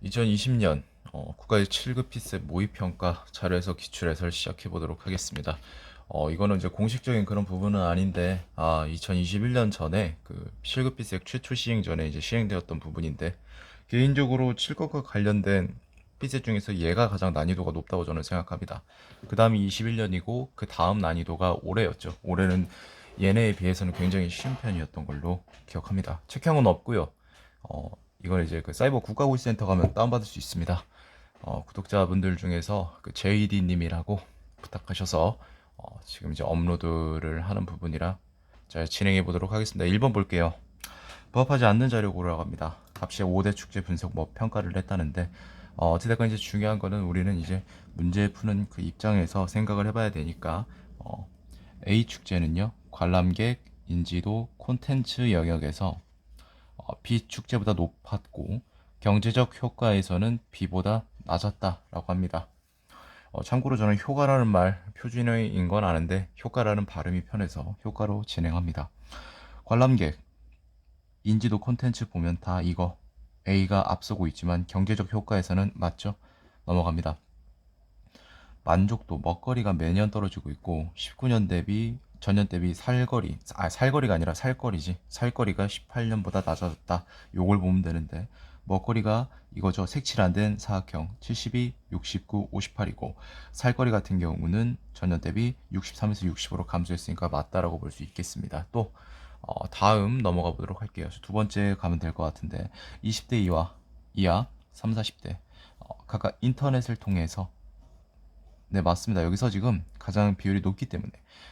2020년 국가의 7급 피셋 모의평가 자료에서 기출 해설 시작해 보도록 하겠습니다. 이거는 이제 공식적인 그런 부분은 아닌데, 2021년 전에 그 7급 피셋 최초 시행 전에 이제 시행되었던 부분인데, 개인적으로 7급과 관련된 피셋 중에서 얘가 가장 난이도가 높다고 저는 생각합니다. 그 다음이 21년이고, 그 다음 난이도가 올해였죠. 올해는 얘네에 비해서는 굉장히 쉬운 편이었던 걸로 기억합니다. 책형은 없고요. 어, 이걸 이제 그 사이버 국가고시센터 가면 다운받을 수 있습니다. 구독자분들 중에서 그 JD님이라고 부탁하셔서 지금 이제 업로드를 하는 부분이라 잘 진행해 보도록 하겠습니다. 1번 볼게요. 부합하지 않는 자료 고르라고 합니다. 합시에 5대 축제 분석 뭐 평가를 했다는데, 어찌됐건 이제 중요한 거는 우리는 이제 문제 푸는 그 입장에서 생각을 해봐야 되니까, 어, A 축제는요, 관람객, 인지도, 콘텐츠 영역에서 B 축제보다 높았고 경제적 효과에서는 B보다 낮았다라고 합니다. 참고로 저는 효과라는 말 표준어인 건 아는데 효과라는 발음이 편해서 효과로 진행합니다. 관람객, 인지도 콘텐츠 보면 다 이거 A가 앞서고 있지만 경제적 효과에서는 맞죠? 넘어갑니다. 만족도, 먹거리가 매년 떨어지고 있고 19년 대비 전년 대비 살거리가 아니라 살거리지. 살거리가 18년보다 낮아졌다. 요걸 보면 되는데 먹거리가 이거죠. 색칠 안 된 사각형 72, 69, 58이고 살거리 같은 경우는 전년 대비 63에서 60으로 감소했으니까 맞다라고 볼 수 있겠습니다. 또 다음 넘어가 보도록 할게요. 두 번째 가면 될 것 같은데 20대 이하 3, 40대 각각 인터넷을 통해서 네, 맞습니다. 여기서 지금 가장 비율이 높기 때문에.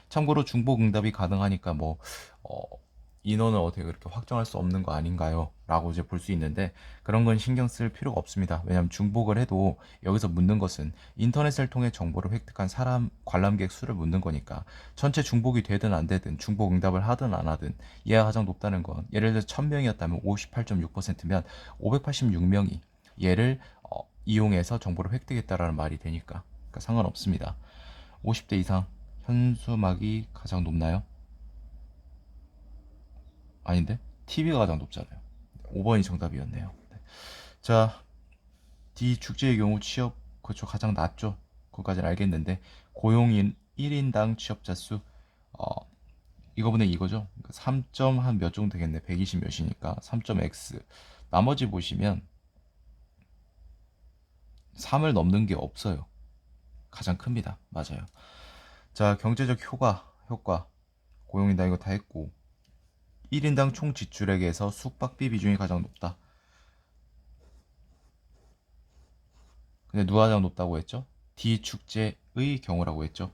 참고로 중복 응답이 가능하니까 어, 인원을 어떻게 그렇게 확정할 수 없는 거 아닌가요? 라고 이제 볼 수 있는데, 그런 건 신경 쓸 필요가 없습니다. 왜냐하면 중복을 해도 여기서 묻는 것은 인터넷을 통해 정보를 획득한 사람, 관람객 수를 묻는 거니까, 전체 중복이 되든 안 되든, 중복 응답을 하든 안 하든, 얘가 가장 높다는 건, 예를 들어 1000명이었다면 58.6%면 586명이 얘를 이용해서 정보를 획득했다라는 말이 되니까. 상관없습니다. 50대 이상 현수막이 가장 높나요? 아닌데? TV가 가장 높잖아요. 5번이 정답이었네요. 네. 자, D 축제의 경우 취업 그쵸 가장 낮죠. 그거까지는 알겠는데 고용인 1인당 취업자 수 이거분의 이거죠. 3점 한 몇 정도 되겠네. 120 몇이니까 3.x. 나머지 보시면 3을 넘는 게 없어요. 가장 큽니다. 맞아요. 자, 경제적 효과. 고용인당 이거 다 했고 1인당 총 지출액에서 숙박비 비중이 가장 높다. 근데 누가 가장 높다고 했죠? D 축제의 경우라고 했죠.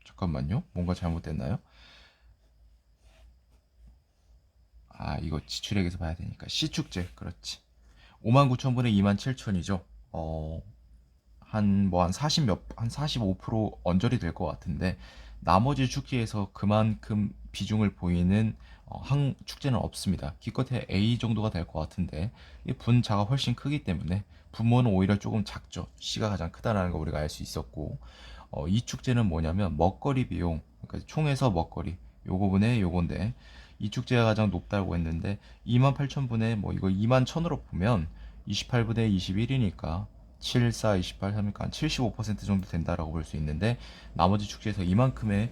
잠깐만요. 뭔가 잘못됐나요? 이거 지출액에서 봐야 되니까. C 축제. 그렇지. 5만 9천 분의 2만 7천이죠. 한 45% 언저리 될 것 같은데 나머지 축제에서 그만큼 비중을 보이는 한 축제는 없습니다. 기껏해 A 정도가 될 것 같은데 이 분자가 훨씬 크기 때문에 분모는 오히려 조금 작죠. C가 가장 크다라는 거 우리가 알 수 있었고 이 축제는 뭐냐면 먹거리 비용 그러니까 총에서 먹거리 요거 분의 요건데 이 축제가 가장 높다고 했는데 2만 8천 분의 뭐 이거 2만 1천으로 보면 28분의 21이니까 7, 4, 28 하니까 한 75% 정도 된다라고 볼 수 있는데 나머지 축제에서 이만큼의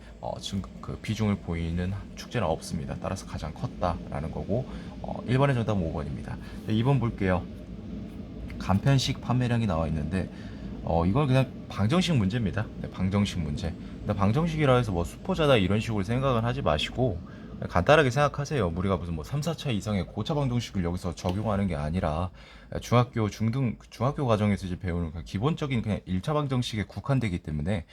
그 비중을 보이는 축제는 없습니다. 따라서 가장 컸다라는 거고 1번의 정답은 5번입니다. 2번 볼게요. 간편식 판매량이 나와 있는데 이건 그냥 방정식 문제입니다. 네, 방정식 문제. 근데 방정식이라 해서 뭐 수포자다 이런 식으로 생각은 하지 마시고 간단하게 생각하세요. 우리가 무슨 뭐 3, 4차 이상의 고차 방정식을 여기서 적용하는 게 아니라 중학교 과정에서 이제 배우는 그 기본적인 그냥 1차 방정식에 국한되기 때문에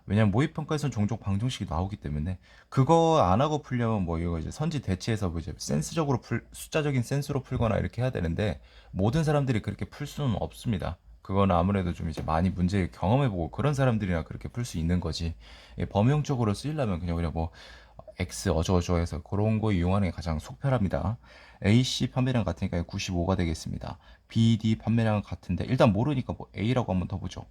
왜냐면 모의평가에서는 종종 방정식이 나오기 때문에 그거 안 하고 풀려면 뭐 이거 이제 선지 대치해서 뭐 이제 센스적으로 숫자적인 센스로 풀거나 이렇게 해야 되는데 모든 사람들이 그렇게 풀 수는 없습니다. 그건 아무래도 좀 이제 많이 문제 경험해보고 그런 사람들이나 그렇게 풀 수 있는 거지. 범용적으로 쓰려면 그냥 뭐 X 어쩌고저쩌고 해서 그런 거 이용하는 게 가장 속편합니다. AC 판매량 같으니까 95가 되겠습니다. BD 판매량 같은데 일단 모르니까 뭐 A라고 한번 더 보죠.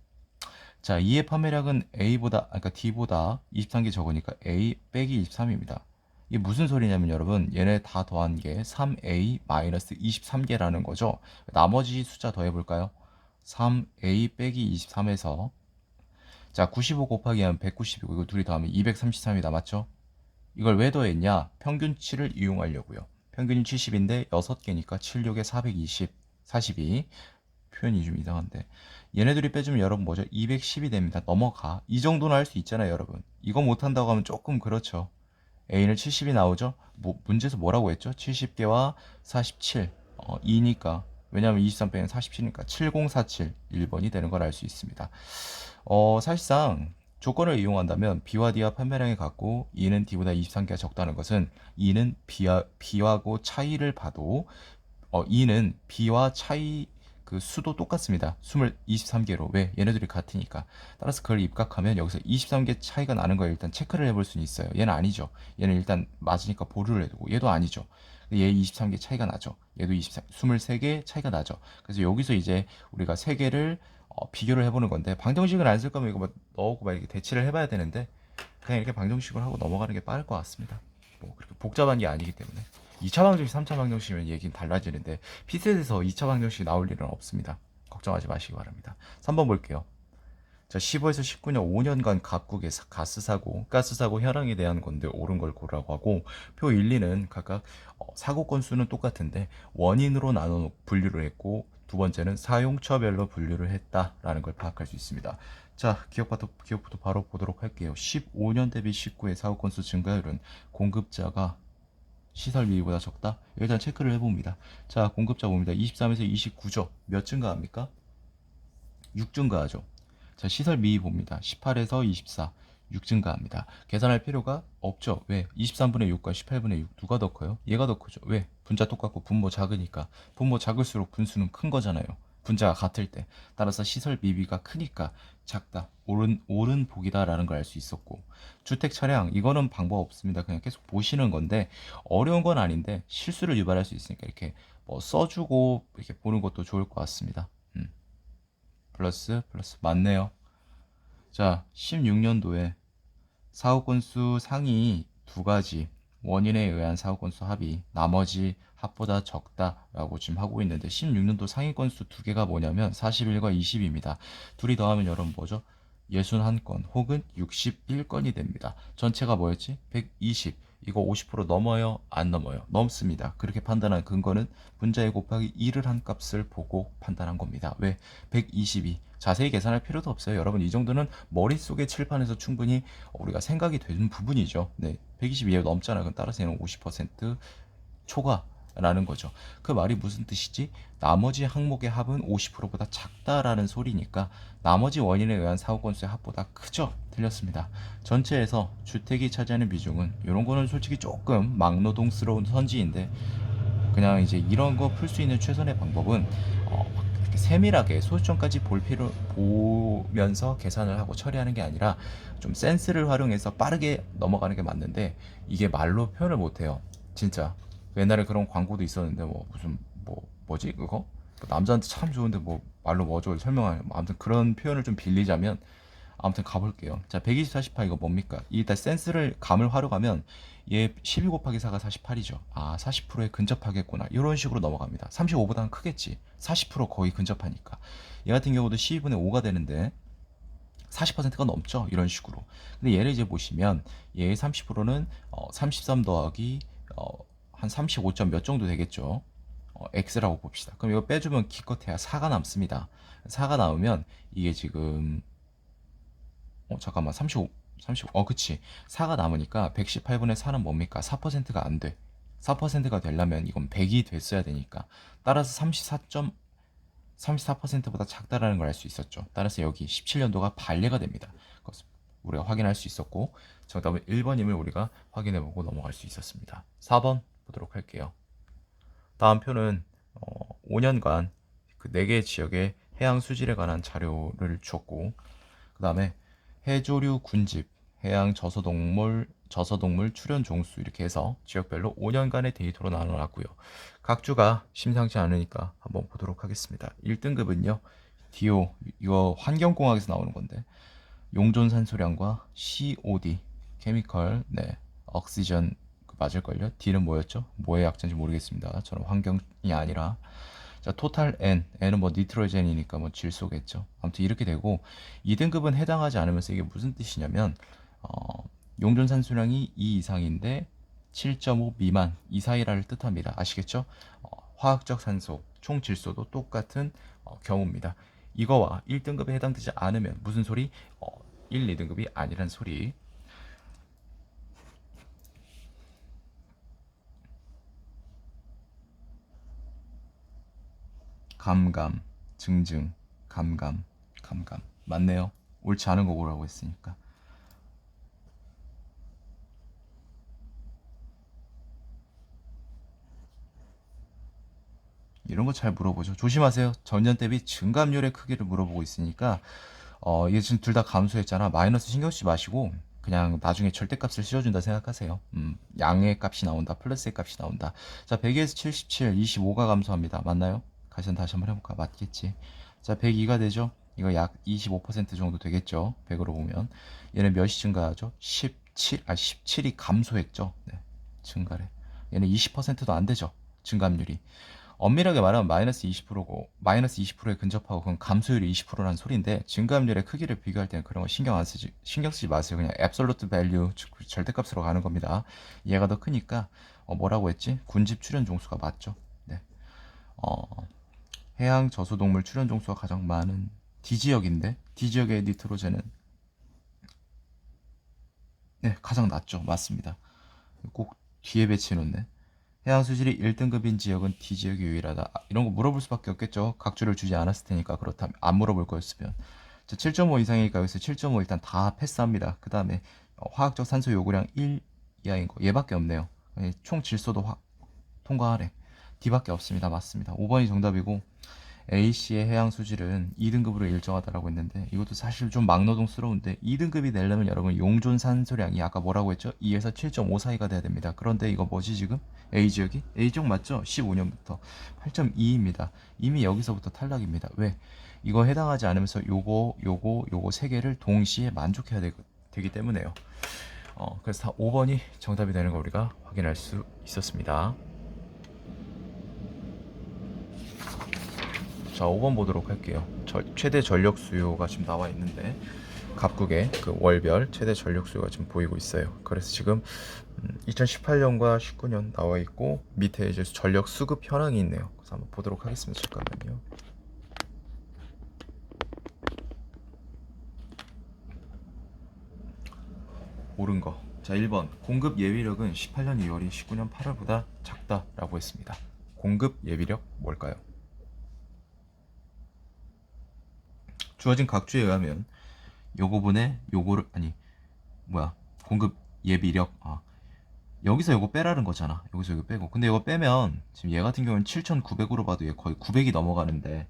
자, 2의 판매량은 A보다, 그러니까 D보다 23개 적으니까 A 빼기 23입니다. 이게 무슨 소리냐면 여러분, 얘네 다 더한 게 3a-23개라는 거죠. 나머지 숫자 더해볼까요? 3a 빼기 23에서, 자, 95 곱하기 하면 190이고 이거 둘이 더하면 233이 남았죠. 이걸 왜 더했냐? 평균치를 이용하려고요. 평균이 70인데 6개니까 7, 6에 420, 42. 표현이 좀 이상한데, 얘네들이 빼주면 여러분 뭐죠? 210이 됩니다. 넘어가. 이 정도는 할 수 있잖아요, 여러분. 이거 못한다고 하면 조금 그렇죠. A는 70이 나오죠? 문제에서 뭐라고 했죠? 70개와 47. 2니까. 왜냐하면 23 빼면 47이니까 7047 1번이 되는 걸 알 수 있습니다. 사실상 조건을 이용한다면 B와 D와 판매량이 같고 E는 D보다 23개가 적다는 것은 E는 B하고 차이를 봐도 E는 B와 차이 그 수도 똑같습니다. 23개로. 왜? 얘네들이 같으니까. 따라서 그걸 입각하면 여기서 23개 차이가 나는 걸 일단 체크를 해볼 수는 있어요. 얘는 아니죠. 얘는 일단 맞으니까 보류를 해두고 얘도 아니죠. 얘 23개 차이가 나죠. 얘도 23개 차이가 나죠. 그래서 여기서 이제 우리가 3개를 비교를 해보는 건데, 방정식을 안 쓸 거면 이거 뭐 넣고 막 이렇게 대치를 해봐야 되는데 그냥 이렇게 방정식을 하고 넘어가는 게 빠를 것 같습니다. 뭐 그렇게 복잡한 게 아니기 때문에. 2차 방정식, 3차 방정식이면 얘기는 달라지는데 피셋에서 2차 방정식이 나올 일은 없습니다. 걱정하지 마시기 바랍니다. 3번 볼게요. 자, 15에서 19년 5년간 각국의 가스 사고 현황에 대한 건데 옳은 걸 고르라고 하고, 표 1, 2는 각각 사고 건수는 똑같은데 원인으로 나눠 분류를 했고, 두 번째는 사용처별로 분류를 했다라는 걸 파악할 수 있습니다. 자, 기억부터 바로 보도록 할게요. 15년 대비 19의 사고 건수 증가율은 공급자가 시설 미비보다 적다? 일단 체크를 해봅니다. 자, 공급자 봅니다. 23에서 29죠. 몇 증가합니까? 6 증가하죠. 자, 시설 미비 봅니다. 18에서 24, 6 증가합니다. 계산할 필요가 없죠. 왜? 23분의 6과 18분의 6 누가 더 커요? 얘가 더 크죠. 왜? 분자 똑같고 분모 작으니까. 분모 작을수록 분수는 큰 거잖아요. 분자가 같을 때. 따라서 시설 미비가 크니까 작다. 옳은 복이다라는 걸 알 수 있었고, 주택 차량 이거는 방법 없습니다. 그냥 계속 보시는 건데 어려운 건 아닌데 실수를 유발할 수 있으니까 이렇게 뭐 써주고 이렇게 보는 것도 좋을 것 같습니다. 플러스 플러스 맞네요. 자, 16년도에 사후 건수 상위 두 가지, 원인에 의한 사후 건수 합이 나머지 합보다 적다라고 지금 하고 있는데, 16년도 상위 건수 두 개가 뭐냐면 41과 20입니다. 둘이 더하면 여러분 뭐죠? 61건 혹은 61건이 됩니다. 전체가 뭐였지? 120. 이거 50% 넘어요? 안 넘어요? 넘습니다. 그렇게 판단한 근거는 분자에 곱하기 2를 한 값을 보고 판단한 겁니다. 왜? 122. 자세히 계산할 필요도 없어요. 여러분 이 정도는 머릿속에 칠판에서 충분히 우리가 생각이 되는 부분이죠. 네, 122에 넘잖아. 그럼 따라서 얘는 50% 초과라는 거죠. 그 말이 무슨 뜻이지? 나머지 항목의 합은 50%보다 작다라는 소리니까 나머지 원인에 의한 사고 건수의 합보다 크죠? 틀렸습니다. 전체에서 주택이 차지하는 비중은, 이런 거는 솔직히 조금 막노동스러운 선지인데, 그냥 이제 이런 거 풀 수 있는 최선의 방법은 이렇게 세밀하게 소수점까지 보면서 계산을 하고 처리하는 게 아니라 좀 센스를 활용해서 빠르게 넘어가는 게 맞는데, 이게 말로 표현을 못해요. 진짜. 옛날에 그런 광고도 있었는데 뭐 무슨 뭐지 그거? 뭐 남자한테 참 좋은데 뭐 말로 뭐죠 설명하는, 아무튼 그런 표현을 좀 빌리자면, 아무튼 가볼게요. 자, 120, 48 이거 뭡니까? 일단 센스를 감을 활용하면 얘 12 곱하기 4가 48이죠. 아, 40%에 근접하겠구나. 이런 식으로 넘어갑니다. 35보다는 크겠지. 40% 거의 근접하니까. 얘 같은 경우도 12분의 5가 되는데 40%가 넘죠. 이런 식으로. 근데 얘를 이제 보시면 얘의 30%는 33 더하기 한 35점 몇 정도 되겠죠. x라고 봅시다. 그럼 이거 빼주면 기껏해야 4가 남습니다. 4가 나오면 이게 지금 잠깐만 35 그치. 4가 남으니까 118분의 4는 뭡니까? 4%가 안 돼. 4%가 되려면 이건 100이 됐어야 되니까, 따라서 34%보다 작다라는 걸 알 수 있었죠. 따라서 여기 17년도가 반례가 됩니다. 그것을 우리가 확인할 수 있었고, 정답은 1번임을 우리가 확인해보고 넘어갈 수 있었습니다. 4번 보도록 할게요. 다음 표는 5년간 그 4개 지역의 해양 수질에 관한 자료를 주었고, 그 다음에 해조류 군집, 해양 저서동물 출현 종수 이렇게 해서 지역별로 5년간의 데이터로 나눠놨고요. 각 주가 심상치 않으니까 한번 보도록 하겠습니다. 1등급은요. DO, 이거 환경공학에서 나오는 건데, 용존 산소량과 COD, 케미컬, 네, 억시전 맞을걸요? D는 뭐였죠? 뭐의 약자인지 모르겠습니다. 저는 환경이 아니라. 자, 토탈 N은 뭐 니트로젠이니까 뭐 질소겠죠. 아무튼 이렇게 되고 2등급은 해당하지 않으면서 이게 무슨 뜻이냐면 용존 산소량이 2 이상인데 7.5 미만 이 사이라를 뜻합니다. 아시겠죠? 화학적 산소 총 질소도 똑같은 경우입니다. 이거와 1등급에 해당되지 않으면 무슨 소리? 1, 2등급이 아니란 소리. 감감, 증증, 감감, 감감. 맞네요. 옳지 않은 거 고르라고 했으니까. 이런 거 잘 물어보죠. 조심하세요. 전년 대비 증감률의 크기를 물어보고 있으니까 이게 지금 둘 다 감소했잖아. 마이너스 신경 쓰지 마시고 그냥 나중에 절대값을 씌워준다 생각하세요. 양의 값이 나온다. 플러스의 값이 나온다. 자, 100에서 77, 25가 감소합니다. 맞나요? 다시 한번 해볼까? 맞겠지. 자, 102가 되죠? 이거 약 25% 정도 되겠죠? 100으로 보면. 얘는 몇이 증가하죠? 17이 감소했죠? 네, 증가래. 얘는 20%도 안 되죠? 증감률이. 엄밀하게 말하면 마이너스 20%고 마이너스 20%에 근접하고 그건 감소율이 20%라는 소리인데 증가압률의 크기를 비교할 때는 그런 거 신경 쓰지 마세요. 그냥 absolute value 즉 절대값으로 가는 겁니다. 얘가 더 크니까 뭐라고 했지? 군집 출현 종수가 맞죠? 네. 어, 해양 저소동물 출현 종수가 가장 많은 D 지역인데 D 지역의 니트로젠은 네, 가장 낮죠. 맞습니다. 꼭 뒤에 배치해 놓네. 해양 수질이 1등급인 지역은 D 지역이 유일하다. 이런 거 물어볼 수밖에 없겠죠. 각주를 주지 않았을 테니까. 그렇다면 안 물어볼 거였으면. 자, 7.5 이상이니까 여기서 7.5 일단 다 패스합니다. 그 다음에 화학적 산소 요구량 1 이하인 거 얘밖에 없네요. 총 질소도 통과하래. D밖에 없습니다. 맞습니다. 5번이 정답이고 A씨의 해양 수질은 2등급으로 일정하다라고 했는데 이것도 사실 좀 막노동스러운데 2등급이 되려면 여러분 용존 산소량이 아까 뭐라고 했죠? 2에서 7.5 사이가 돼야 됩니다. 그런데 이거 뭐지 지금? A지역이? A지역 맞죠? 15년부터 8.2입니다. 이미 여기서부터 탈락입니다. 왜? 이거 해당하지 않으면서 요거 세 개를 동시에 만족해야 되기 때문에요. 그래서 다 5번이 정답이 되는 거 우리가 확인할 수 있었습니다. 자, 5번 보도록 할게요. 최대 전력 수요가 지금 나와 있는데 각국의 그 월별 최대 전력 수요가 지금 보이고 있어요. 그래서 지금 2018년과 19년 나와 있고 밑에 이제 전력 수급 현황이 있네요. 그래서 한번 보도록 하겠습니다. 잠깐만요. 옳은 거. 자, 1번. 공급 예비력은 18년 2월이 19년 8월보다 작다라고 했습니다. 공급 예비력 뭘까요? 주어진 각주에 의하면 요거분에 요거를 공급 예비력 여기서 요거 빼라는 거잖아. 여기서 이거 빼고 근데 이거 빼면 지금 얘 같은 경우는 7,900으로 봐도 얘 거의 900이 넘어가는데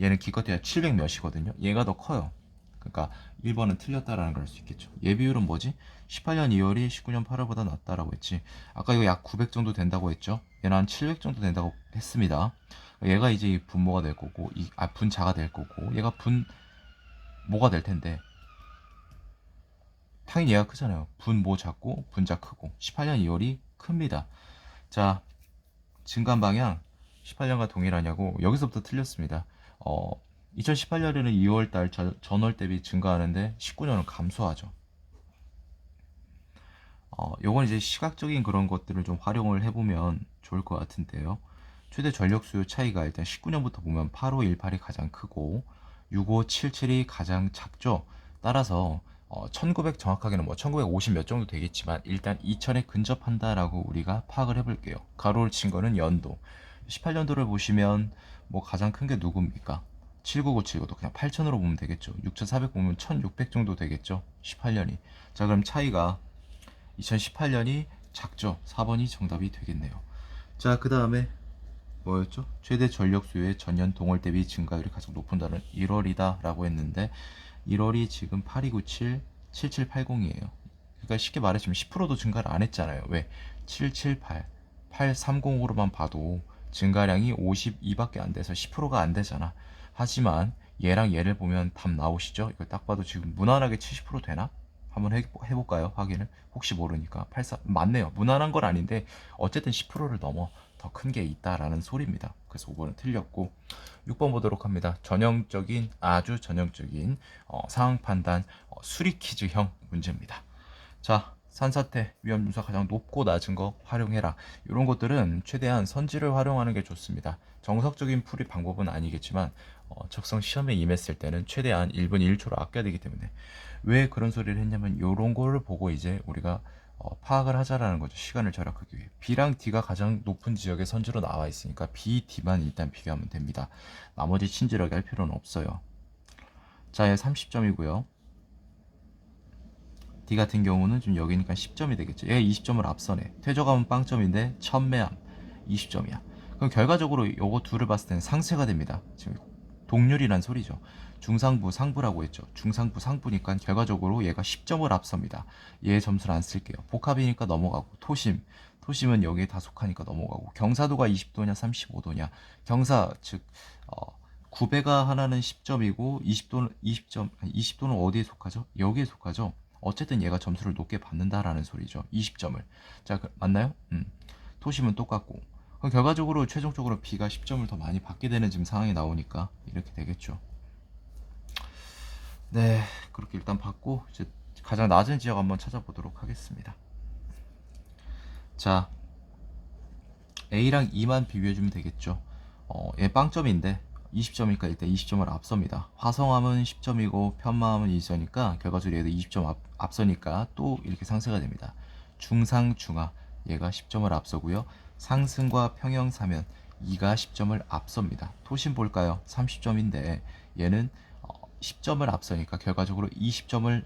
얘는 기껏해야 700 몇이거든요. 얘가 더 커요. 그러니까 1번은 틀렸다라는 걸 알 수 있겠죠. 예비율은 뭐지? 18년 2월이 19년 8월보다 낮다라고 했지. 아까 이거 약 900 정도 된다고 했죠. 얘는 한 700 정도 된다고 했습니다. 얘가 이제 분모가 될 거고 분자가 될 거고 얘가 모가 될 텐데 당연히 얘가 크잖아요. 분모 작고 분자 크고 18년 2월이 큽니다. 자, 증감 방향 18년과 동일하냐고 여기서부터 틀렸습니다. 2018년에는 2월달 전월 대비 증가하는데 19년은 감소하죠. 요건 이제 시각적인 그런 것들을 좀 활용을 해보면 좋을 것 같은데요. 최대 전력 수요 차이가 일단 19년부터 보면 8518이 가장 크고 6577이 가장 작죠. 따라서 1900 정확하게는 뭐 1950 몇 정도 되겠지만 일단 2000에 근접한다라고 우리가 파악을 해볼게요. 가로를 친 거는 연도. 18년도를 보시면 뭐 가장 큰 게 누굽니까? 79979도 그냥 8000으로 보면 되겠죠. 6400 보면 1600 정도 되겠죠. 18년이. 자, 그럼 차이가 2018년이 작죠. 4번이 정답이 되겠네요. 자, 그 다음에 뭐였죠? 최대 전력 수요의 전년 동월 대비 증가율이 가장 높은 달은 1월이다 라고 했는데 1월이 지금 8297, 7780이에요. 그러니까 쉽게 말해 지금 10%도 증가를 안 했잖아요. 왜? 778, 830으로만 봐도 증가량이 52밖에 안 돼서 10%가 안 되잖아. 하지만 얘랑 얘를 보면 답 나오시죠? 이걸 딱 봐도 지금 무난하게 70% 되나? 한번 해볼까요? 확인을. 혹시 모르니까. 84 맞네요. 무난한 건 아닌데 어쨌든 10%를 넘어 더 큰 게 있다라는 소리입니다. 그래서 5번은 틀렸고 6번 보도록 합니다. 전형적인 아주 전형적인 상황 판단 수리 퀴즈형 문제입니다. 자, 산사태 위험 요소가 가장 높고 낮은 거 활용해라. 이런 것들은 최대한 선지를 활용하는 게 좋습니다. 정석적인 풀이 방법은 아니겠지만 적성 시험에 임했을 때는 최대한 1분 1초를 아껴야 되기 때문에 왜 그런 소리를 했냐면 이런 거를 보고 이제 우리가 파악을 하자라는 거죠. 시간을 절약하기 위해. B랑 D가 가장 높은 지역의 선지로 나와 있으니까 B, D만 일단 비교하면 됩니다. 나머지 친절하게 할 필요는 없어요. 자, 얘 30점이고요. D 같은 경우는 좀 여기니까 10점이 되겠죠. 얘 20점을 앞서네. 퇴적함은 빵점인데 천매함 20점이야. 그럼 결과적으로 요거 둘을 봤을 때는 상쇄가 됩니다. 지금 동률이란 소리죠. 중상부 상부라고 했죠. 중상부 상부니까 결과적으로 얘가 10점을 앞섭니다. 얘 점수를 안 쓸게요. 복합이니까 넘어가고 토심은 여기에 다 속하니까 넘어가고 경사도가 20도냐 35도냐 경사 즉 9배가 하나는 10점이고 20도는 20도는 어디에 속하죠? 여기에 속하죠. 어쨌든 얘가 점수를 높게 받는다라는 소리죠. 20점을. 자, 맞나요? 토심은 똑같고. 그럼 결과적으로 최종적으로 B가 10점을 더 많이 받게 되는 지금 상황이 나오니까 이렇게 되겠죠. 네, 그렇게 일단 받고 이제 가장 낮은 지역 한번 찾아보도록 하겠습니다. 자, A랑 E만 비교해주면 되겠죠. 얘 빵점인데 20점이니까 일단 20점을 앞섭니다. 화성함은 10점이고 편마함은 2점이니까 결과적으로 얘도 20점 앞서니까 또 이렇게 상쇄가 됩니다. 중상, 중하 얘가 10점을 앞서고요. 상승과 평형사면 2가 10점을 앞섭니다. 토심 볼까요? 30점인데 얘는 10점을 앞서니까 결과적으로 20점을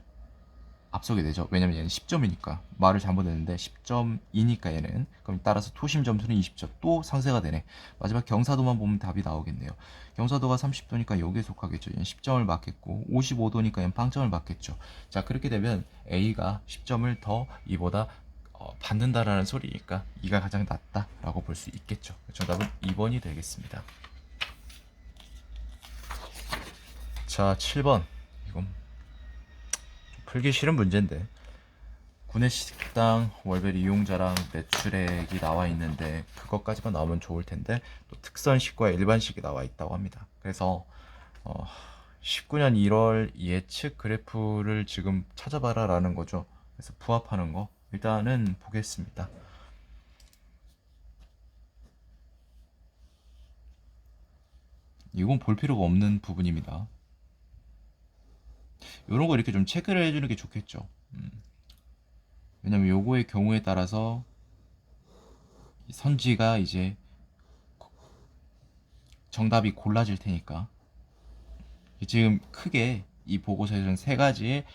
앞서게 되죠. 왜냐면 얘는 10점이니까 말을 잘못했는데 10점이니까 얘는 그럼 따라서 토심 점수는 20점 또 상쇄가 되네. 마지막 경사도만 보면 답이 나오겠네요. 경사도가 30도니까 여기에 속하겠죠. 얘는 10점을 맞겠고 55도니까 얘는 빵점을 맞겠죠. 자, 그렇게 되면 A가 10점을 더 이보다 받는다라는 소리니까 2가 가장 낫다라고 볼 수 있겠죠. 정답은 2번이 되겠습니다. 자, 7번 이건 풀기 싫은 문제인데 구내식당 월별 이용자랑 매출액이 나와 있는데 그것까지만 나오면 좋을 텐데 또 특선식과 일반식이 나와 있다고 합니다. 그래서 19년 1월 예측 그래프를 지금 찾아봐라 라는 거죠. 그래서 부합하는 거 일단은 보겠습니다. 이건 볼 필요가 없는 부분입니다. 이런 거 이렇게 좀 체크를 해주는 게 좋겠죠. 왜냐면 요거의 경우에 따라서 선지가 이제 정답이 골라질 테니까 지금 크게 이 보고서에서는 세 가지의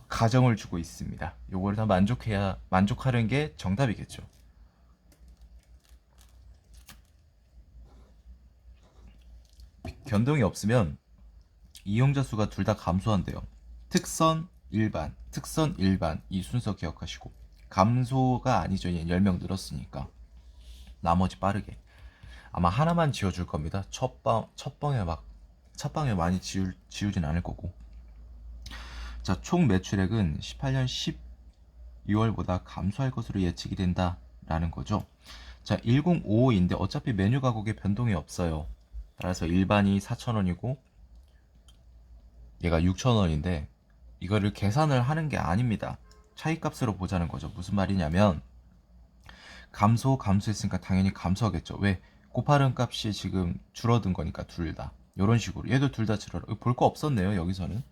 가정을 주고 있습니다. 요거를 다 만족하는 게 정답이겠죠. 변동이 없으면 이용자 수가 둘 다 감소한대요. 특선 일반 이 순서 기억하시고 감소가 아니죠. 10명 늘었으니까 나머지 빠르게 아마 하나만 지어줄 겁니다. 첫 방에 많이 지우진 않을 거고. 자, 총 매출액은 18년 12월보다 감소할 것으로 예측이 된다라는 거죠. 자, 1055인데 어차피 메뉴 가격에 변동이 없어요. 따라서 일반이 4,000원이고 얘가 6,000원인데 이거를 계산을 하는 게 아닙니다. 차이값으로 보자는 거죠. 무슨 말이냐면 감소했으니까 당연히 감소하겠죠. 왜? 곱하는 값이 지금 줄어든 거니까 둘 다. 이런 식으로 얘도 둘 다 줄어라. 볼 거 없었네요. 여기서는.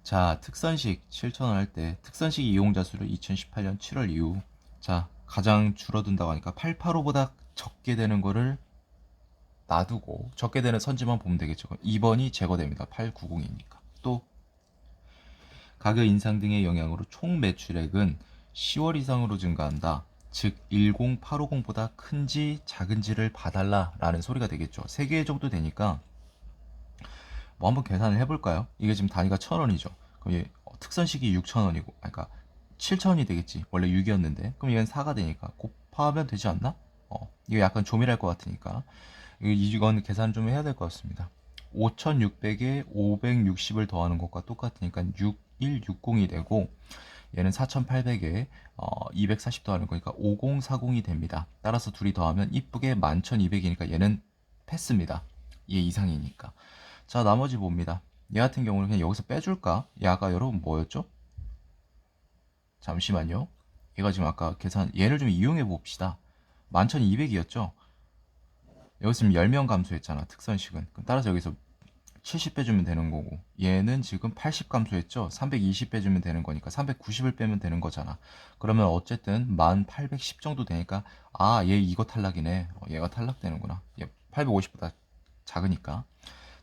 자, 특선식 7,000원 할 때 특선식 이용자 수를 2018년 7월 이후 자, 가장 줄어든다고 하니까 885보다 적게 되는 거를 놔두고 적게 되는 선지만 보면 되겠죠. 2번이 제거됩니다. 890이니까. 또 가격 인상 등의 영향으로 총 매출액은 10월 이상으로 증가한다. 즉 10850보다 큰지 작은지를 봐달라 라는 소리가 되겠죠. 3개 정도 되니까 뭐 한번 계산을 해볼까요? 이게 지금 단위가 1,000원이죠. 그럼 얘 특선식이 6,000원이고 그러니까 7,000원이 되겠지. 원래 6이었는데 그럼 얘는 4가 되니까 곱하면 되지 않나? 이거 약간 조밀할 것 같으니까 이건 계산 좀 해야 될 것 같습니다. 5,600에 560을 더하는 것과 똑같으니까 160이 되고 얘는 4800에 240 더하는 거니까 5040이 됩니다. 따라서 둘이 더하면 이쁘게 11200이니까 얘는 패스입니다. 얘 이상이니까. 자, 나머지 봅니다. 얘 같은 경우는 그냥 여기서 빼줄까? 얘가 여러분 뭐였죠? 잠시만요. 얘가 지금 아까 계산, 얘를 좀 이용해 봅시다. 11200이었죠? 여기서 지금 10명 감소했잖아, 특선식은. 그럼 따라서 여기서 70 빼주면 되는 거고, 얘는 지금 80 감소했죠? 320 빼주면 되는 거니까 390을 빼면 되는 거잖아. 그러면 어쨌든 1810 정도 되니까, 아, 얘 이거 탈락이네. 얘가 탈락되는구나. 얘 850보다 작으니까.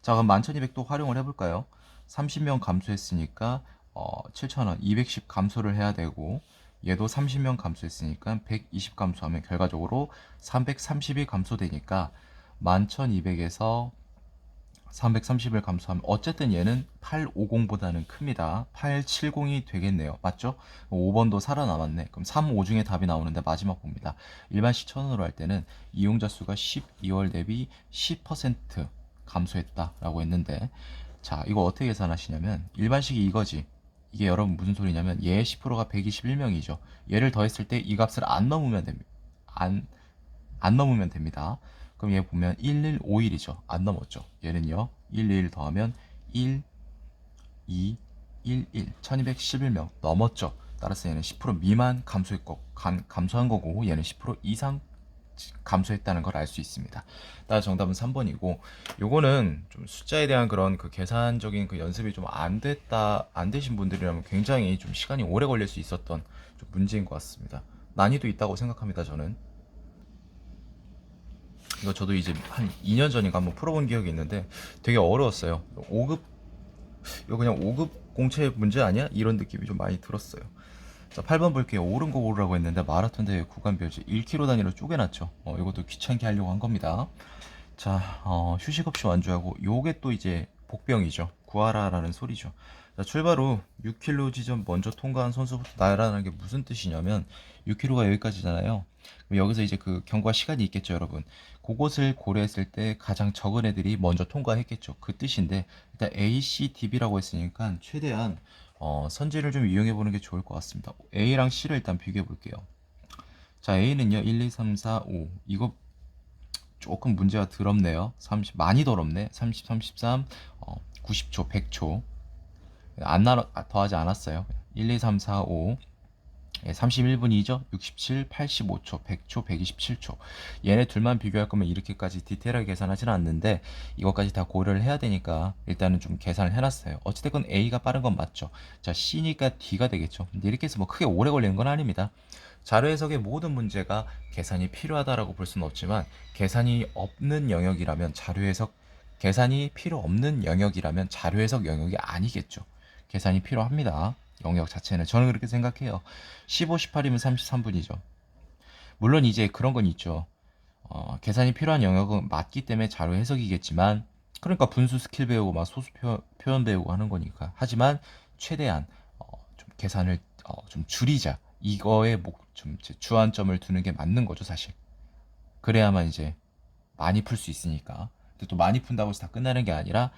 자, 그럼 11200도 활용을 해볼까요? 30명 감소했으니까 7000원, 210 감소를 해야 되고, 얘도 30명 감소했으니까 120 감소하면 결과적으로 330이 감소되니까 11200에서 330을 감소하면 어쨌든 얘는 850보다는 큽니다. 870이 되겠네요. 맞죠? 5번도 살아남았네. 그럼 3, 5 중에 답이 나오는데 마지막 봅니다. 일반식 천원으로 할 때는 이용자 수가 12월 대비 10% 감소했다라고 했는데, 자, 이거 어떻게 계산하시냐면 일반식이 이거지. 이게 여러분 무슨 소리냐면 얘 10%가 121명이죠. 얘를 더했을 때 이 값을 안 넘으면 됩니다. 안 넘으면 됩니다. 그럼 얘 보면 1151이죠. 안 넘었죠. 얘는요. 111 더하면 1, 2, 1, 1. 1211명 넘었죠. 따라서 얘는 10% 미만 감소한 거고 얘는 10% 이상 감소했다는 걸 알 수 있습니다. 따라서 정답은 3번이고, 요거는 좀 숫자에 대한 그런 그 계산적인 그 연습이 좀 안 되신 분들이라면 굉장히 좀 시간이 오래 걸릴 수 있었던 좀 문제인 것 같습니다. 난이도 있다고 생각합니다, 저는. 이거 저도 이제 한 2년 전인가 한번 풀어본 기억이 있는데 되게 어려웠어요. 5급, 이거 그냥 5급 공채 문제 아니야? 이런 느낌이 좀 많이 들었어요. 자, 8번 볼게요. 옳은 거 고르라고 했는데 마라톤 대회 구간별지 1km 단위로 쪼개놨죠. 이것도 귀찮게 하려고 한 겁니다. 자, 휴식 없이 완주하고, 요게 또 이제 복병이죠. 구하라라는 소리죠. 자, 출발 후 6km 지점 먼저 통과한 선수부터 나열하는 게 무슨 뜻이냐면 6km가 여기까지잖아요. 그럼 여기서 이제 그 경과 시간이 있겠죠, 여러분. 그곳을 고려했을 때 가장 적은 애들이 먼저 통과했겠죠. 그 뜻인데 일단 A, C, DB라고 했으니까 최대한 선지를 좀 이용해 보는 게 좋을 것 같습니다. A랑 C를 일단 비교해 볼게요. 자, A는요 1, 2, 3, 4, 5. 이거 조금 문제가 더럽네요. 30 많이 더럽네. 30, 33, 90초, 100초. 더하지 않았어요. 1, 2, 3, 4, 5. 31분이죠. 67, 85초, 100초, 127초. 얘네 둘만 비교할 거면 이렇게까지 디테일하게 계산하지는 않는데 이것까지 다 고려를 해야 되니까 일단은 좀 계산을 해놨어요. 어찌됐건 A가 빠른 건 맞죠. 자, C니까 D가 되겠죠. 근데 이렇게 해서 뭐 크게 오래 걸리는 건 아닙니다. 자료 해석의 모든 문제가 계산이 필요하다라고 볼 수는 없지만 계산이 없는 영역이라면 자료 해석 계산이 필요 없는 영역이라면 자료 해석 영역이 아니겠죠. 계산이 필요합니다. 영역 자체는 저는 그렇게 생각해요. 15, 18이면 33분이죠. 물론 이제 그런 건 있죠. 계산이 필요한 영역은 맞기 때문에 자료 해석이겠지만, 그러니까 분수 스킬 배우고 막 소수 표현 배우고 하는 거니까. 하지만 최대한 좀 계산을 좀 줄이자. 이거에 좀 주안점을 두는 게 맞는 거죠, 사실. 그래야만 이제 많이 풀 수 있으니까. 근데 또 많이 푼다고 해서 다 끝나는 게 아니라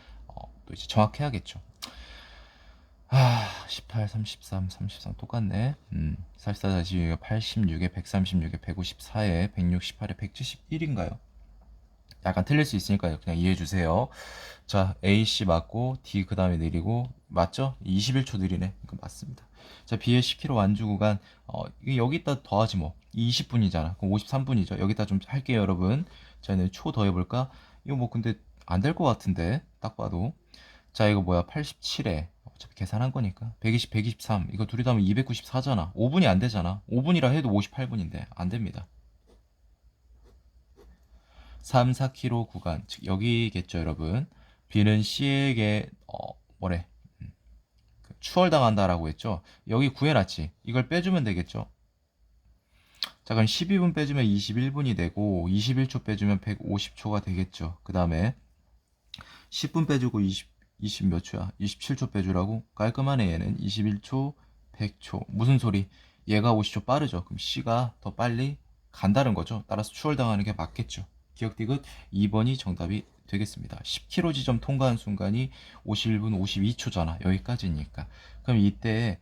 또 이제 정확해야겠죠. 18, 33, 33 똑같네. 44, 46에 86에 136에 154에 168에 171인가요? 약간 틀릴 수 있으니까 그냥 이해해 주세요. 자, A, C 맞고 D 그 다음에 느리고 맞죠? 21초 느리네. 그 맞습니다. 자, B의 10km 완주 구간 이게 여기다 더하지 뭐. 20분이잖아. 그럼 53분이죠. 여기다 좀 할게요, 여러분. 자, 이제 초 더해볼까? 이거 뭐 근데 안 될 것 같은데 딱 봐도. 자, 이거 뭐야? 87에 어차피 계산한 거니까 120, 123 이거 둘이 더하면 294잖아. 5분이 안 되잖아. 5분이라 해도 58분인데 안 됩니다. 3, 4km 구간 즉 여기겠죠, 여러분. B는 C에게 뭐래? 추월당한다라고 했죠. 여기 구해놨지. 이걸 빼주면 되겠죠. 자, 그럼 12분 빼주면 21분이 되고 21초 빼주면 150초가 되겠죠. 그 다음에 10분 빼주고 20 몇 초야? 27초 빼주라고? 깔끔하네. 얘는 21초, 100초. 무슨 소리? 얘가 50초 빠르죠. 그럼 C가 더 빨리 간다는 거죠. 따라서 추월당하는 게 맞겠죠. 기억 디귿 2번이 정답이 되겠습니다. 10km 지점 통과한 순간이 51분 52초잖아. 여기까지니까. 그럼 이때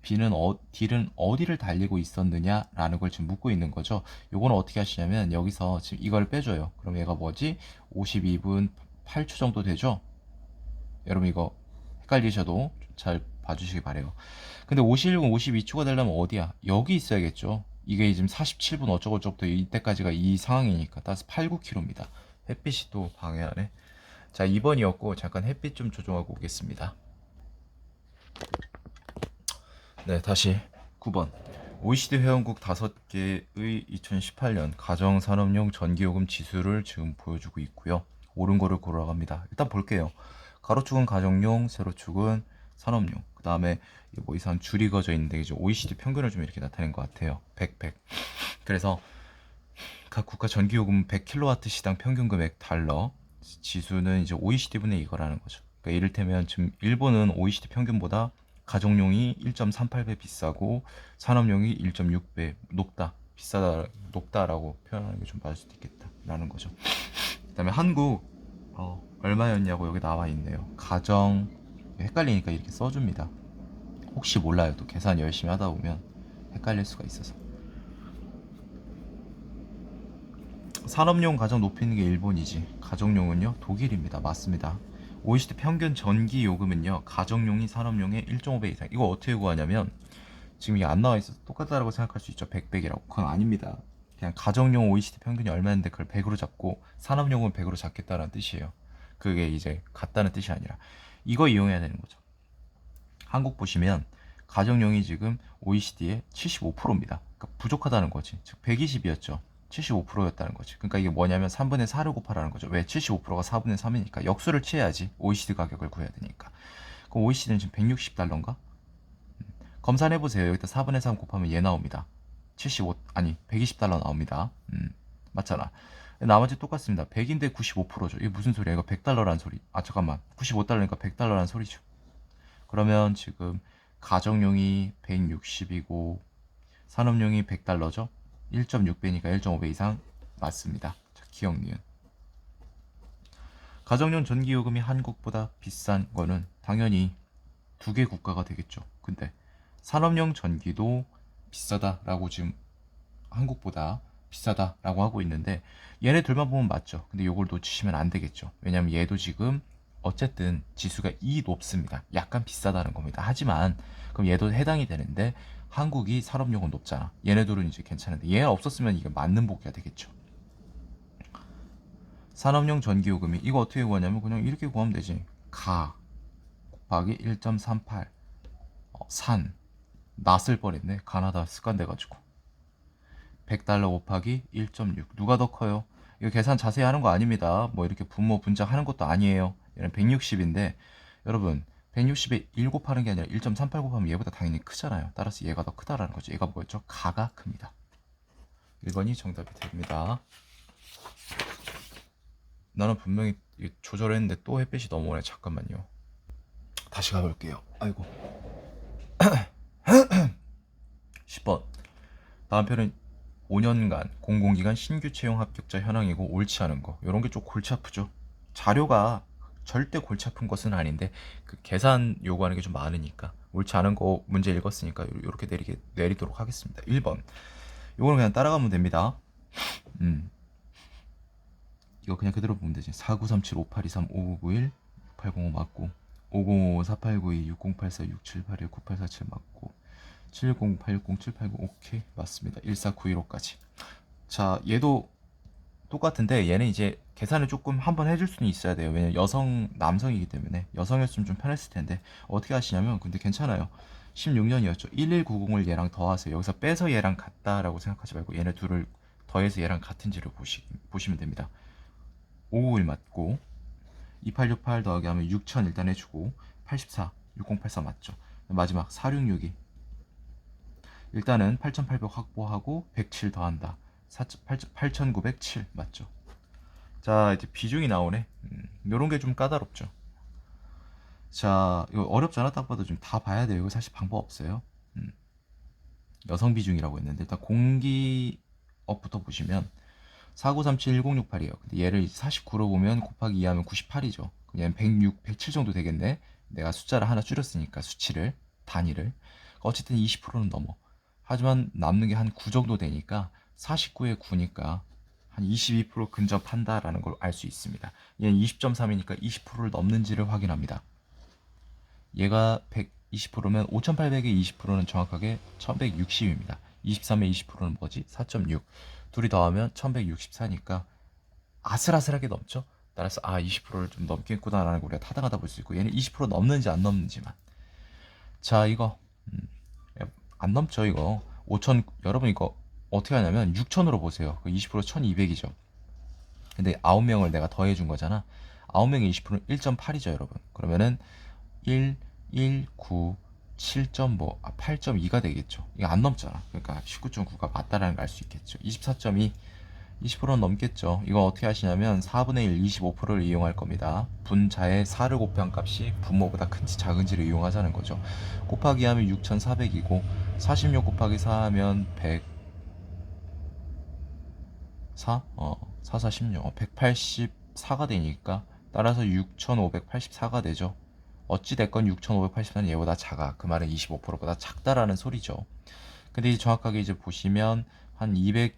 딜은 어디를 달리고 있었느냐라는 걸 지금 묻고 있는 거죠. 요거는 어떻게 하시냐면 여기서 지금 이걸 빼줘요. 그럼 얘가 뭐지? 52분 8초 정도 되죠? 여러분 이거 헷갈리셔도 잘 봐주시기 바래요. 근데 51분 52초가 되려면 어디야? 여기 있어야겠죠. 이게 지금 47분 어쩌고저쩌고 이때까지가 이 상황이니까 따라서 8, 9km입니다. 햇빛이 또 방해하네. 자, 2번이었고 잠깐 햇빛 좀 조정하고 오겠습니다. 네, 다시 9번. OECD 회원국 5개의 2018년 가정산업용 전기요금 지수를 지금 보여주고 있고요. 옳은 거를 고르라고 합니다. 일단 볼게요. 가로축은 가정용, 세로축은 산업용. 그 다음에 뭐 이상 줄이 그어져 있는데 이제 OECD 평균을 좀 이렇게 나타낸 것 같아요. 100, 100. 그래서 각 국가 전기요금 100kW 시당 평균 금액 달러. 지수는 이제 OECD분의 이거라는 거죠. 그러니까 이를테면 지금 일본은 OECD 평균보다 가정용이 1.38배 비싸고 산업용이 1.6배 높다. 비싸다, 높다라고 표현하는 게 좀 맞을 수도 있겠다라는 거죠. 그다음에 한국 얼마였냐고 여기 나와 있네요. 가정 헷갈리니까 이렇게 써줍니다. 혹시 몰라요. 또 계산 열심히 하다 보면 헷갈릴 수가 있어서. 산업용 가장 높이는 게 일본이지. 가정용은요 독일입니다. 맞습니다. OECD 평균 전기 요금은요 가정용이 산업용의 1.5배 이상. 이거 어떻게 구하냐면 지금 이게 안 나와 있어서 똑같다라고 생각할 수 있죠. 100, 100이라고. 그건 아닙니다. 그냥 가정용 OECD 평균이 얼마인데 그걸 100으로 잡고 산업용은 100으로 잡겠다는 뜻이에요. 그게 이제 같다는 뜻이 아니라 이거 이용해야 되는 거죠. 한국 보시면 가정용이 지금 OECD의 75%입니다. 그러니까 부족하다는 거지. 즉 120이었죠. 75%였다는 거지. 그러니까 이게 뭐냐면 3분의 4를 곱하라는 거죠. 왜? 75%가 4분의 3이니까 역수를 취해야지 OECD 가격을 구해야 되니까. 그럼 OECD는 지금 160달러인가? 검산해보세요. 여기다 4분의 3 곱하면 얘 나옵니다. 75 아니 120달러 나옵니다. 맞잖아. 나머지 똑같습니다. 100인데 95%죠. 이게 무슨 소리야? 이거 100달러란 소리. 아 잠깐만. 95달러니까 100달러란 소리죠. 그러면 지금 가정용이 160이고 산업용이 100달러죠. 1.6배니까 1.5배 이상 맞습니다. 자, 기억 니은. 가정용 전기요금이 한국보다 비싼 거는 당연히 두 개 국가가 되겠죠. 근데 산업용 전기도 비싸다라고 지금 한국보다 비싸다라고 하고 있는데 얘네 둘만 보면 맞죠. 근데 요걸 놓치시면 안 되겠죠. 왜냐면 얘도 지금 어쨌든 지수가 높습니다. 약간 비싸다는 겁니다. 하지만 그럼 얘도 해당이 되는데 한국이 산업용은 높잖아. 얘네들은 이제 괜찮은데 얘 없었으면 이게 맞는 보기가 되겠죠. 산업용 전기요금이 이거 어떻게 구하냐면 그냥 이렇게 구하면 되지. 가 곱하기 1.38 산 낫을 뻔했네. 가나다 습관돼가지고 100달러 곱하기 1.6 누가 더 커요? 이거 계산 자세히 하는 거 아닙니다. 뭐 이렇게 분모 분작 하는 것도 아니에요. 얘는 160인데 여러분 160에 1 곱하는 게 아니라 1.38 곱하면 얘보다 당연히 크잖아요. 따라서 얘가 더 크다라는 거죠. 얘가 뭐였죠? 가가 큽니다. 1번이 정답이 됩니다. 나는 분명히 조절했는데 또 햇빛이 넘어오네. 잠깐만요. 다시 가볼게요. 아이고. 10번. 다음 편은 5년간 공공기관 신규 채용 합격자 현황이고 옳지 않은 거. 이런 게 좀 골치 아프죠. 자료가 절대 골치 아픈 것은 아닌데 그 계산 요구하는 게 좀 많으니까 옳지 않은 거 문제 읽었으니까 이렇게 내리도록 하겠습니다. 1번. 이거는 그냥 따라가면 됩니다. 이거 그냥 그대로 보면 되지. 493758235991 805 맞고 5055 4892 6084 6781 9847 맞고 7086 789 오케이 맞습니다. 14915까지. 자 얘도 똑같은데 얘는 이제 계산을 조금 한번 해줄 수는 있어야 돼요. 왜냐면 남성이기 때문에 여성이었으면 좀 편했을 텐데 어떻게 하시냐면 근데 괜찮아요. 16년이었죠. 1190을 얘랑 더하세요. 여기서 빼서 얘랑 같다라고 생각하지 말고 얘네 둘을 더해서 얘랑 같은지를 보시면 됩니다. 551 맞고 2868 더하기 하면 6000 일단 해주고 84 6084 맞죠. 마지막 4662 일단은 8800 확보하고 107 더한다. 8907 맞죠. 자 이제 비중이 나오네. 요런 게 좀 까다롭죠. 자 이거 어렵잖아. 딱 봐도 좀 다 봐야 돼요. 이거 사실 방법 없어요. 여성 비중이라고 했는데 일단 공기업부터 보시면 49371068이에요. 근데 얘를 49로 보면 곱하기 2하면 98이죠. 얘는 106, 107 정도 되겠네. 내가 숫자를 하나 줄였으니까 수치를, 단위를. 어쨌든 20%는 넘어. 하지만 남는 게 한 9 정도 되니까 49에 9니까 한 22% 근접한다라는 걸 알 수 있습니다. 얘는 20.3이니까 20%를 넘는지를 확인합니다. 얘가 120%면 5800의 20%는 정확하게 1160입니다. 23의 20%는 뭐지? 4.6. 둘이 더하면 1164니까 아슬아슬하게 넘죠? 따라서 20%를 좀 넘겠구나라는 걸 우리가 타당하다 볼 수 있고, 얘는 20% 넘는지 안 넘는지만. 자, 이거 안 넘죠. 이거 5000. 여러분 이거 어떻게 하냐면 6000으로 보세요. 20% 1200이죠. 근데 9명을 내가 더해준 거잖아. 9명의 20%는 1.8이죠 여러분. 그러면은 1, 1, 9, 7.5, 8.2가 되겠죠. 이거 안 넘잖아. 그러니까 19.9가 맞다라는 걸 알 수 있겠죠. 24.2, 20%는 넘겠죠. 이거 어떻게 하시냐면 4분의 1, 25%를 이용할 겁니다. 분자의 4를 곱한 값이 분모보다 큰지 작은지를 이용하자는 거죠. 곱하기 하면 6400이고 46 곱하기 4 하면 104? 4, 4, 16. 184가 되니까 따라서 6584가 되죠. 어찌됐건 6584는 얘보다 작아. 그 말은 25%보다 작다라는 소리죠. 근데 이제 정확하게 이제 보시면 한 200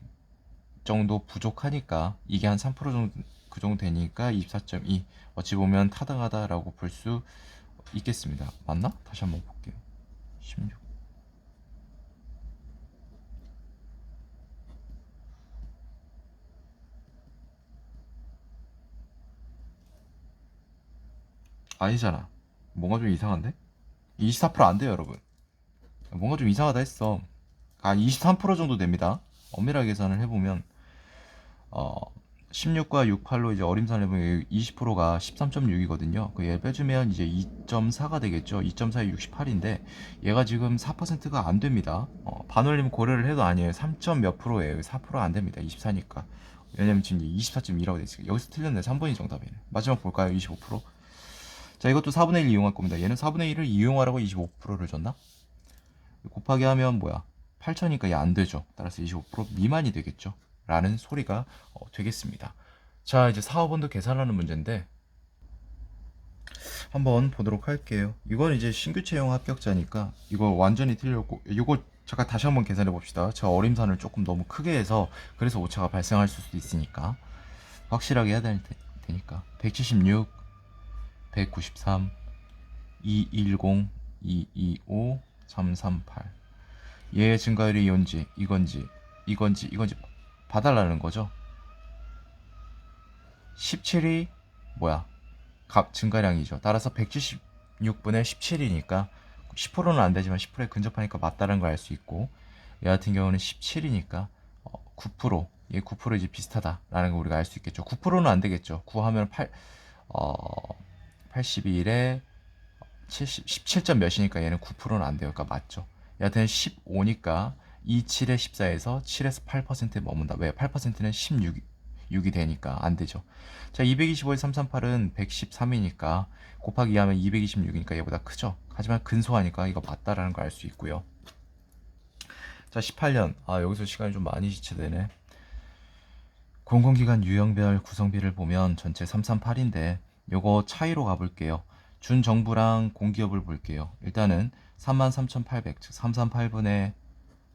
정도 부족하니까 이게 한 3% 정도 그 정도 되니까 24.2. 어찌 보면 타당하다라고 볼 수 있겠습니다. 맞나? 다시 한번 볼게요. 16. 아니잖아. 뭔가 좀 이상한데? 24%안 돼요, 여러분. 뭔가 좀 이상하다 했어. 23% 정도 됩니다. 엄밀하게 계산을 해보면 16과 68로 이제 어림산을 해보면 20%가 13.6이거든요. 그 얘 빼주면 이제 2.4가 되겠죠. 2.4에 68인데 얘가 지금 4%가 안 됩니다. 반올림 고려를 해도 아니에요. 3. 몇 프로예요. 4%안 됩니다. 24니까. 왜냐면 지금 24.2라고 돼 있으니까 여기서 틀렸네. 3번이 정답이네. 마지막 볼까요? 25%. 자, 이것도 4분의 1 이용할 겁니다. 얘는 4분의 1을 이용하라고 25%를 줬나? 곱하기 하면 뭐야? 8천이니까 얘 안 되죠. 따라서 25% 미만이 되겠죠. 라는 소리가 되겠습니다. 자, 이제 4, 5번도 계산하는 문제인데 한번 보도록 할게요. 이건 이제 신규 채용 합격자니까 이거 완전히 틀렸고, 이거 잠깐 다시 한번 계산해 봅시다. 제가 어림산을 조금 너무 크게 해서 그래서 오차가 발생할 수도 있으니까 확실하게 해야 되니까 176, 193, 210, 225, 338. 얘의 증가율이 이건지 봐달라는 거죠. 17이 뭐야? 값 증가량이죠. 따라서 176분의 17이니까 10%는 안 되지만 10%에 근접하니까 맞다는 걸 알 수 있고, 얘 같은 경우는 17이니까 9%, 얘 9% 이제 비슷하다라는 걸 우리가 알 수 있겠죠. 9%는 안 되겠죠. 9 하면 81에 17점 몇이니까 얘는 9%는 안 돼요. 그러니까 맞죠. 여하튼 15니까 27에 14에서 7에서 8%에 머문다. 왜? 8%는 16이 되니까 안 되죠. 자, 225에 338은 113이니까 곱하기 2하면 226이니까 얘보다 크죠. 하지만 근소하니까 이거 맞다라는 걸 알 수 있고요. 자, 18년. 여기서 시간이 좀 많이 지체되네. 공공기관 유형별 구성비를 보면 전체 338인데 요거 차이로 가볼게요. 준정부랑 공기업을 볼게요. 일단은 33,800, 즉 338분의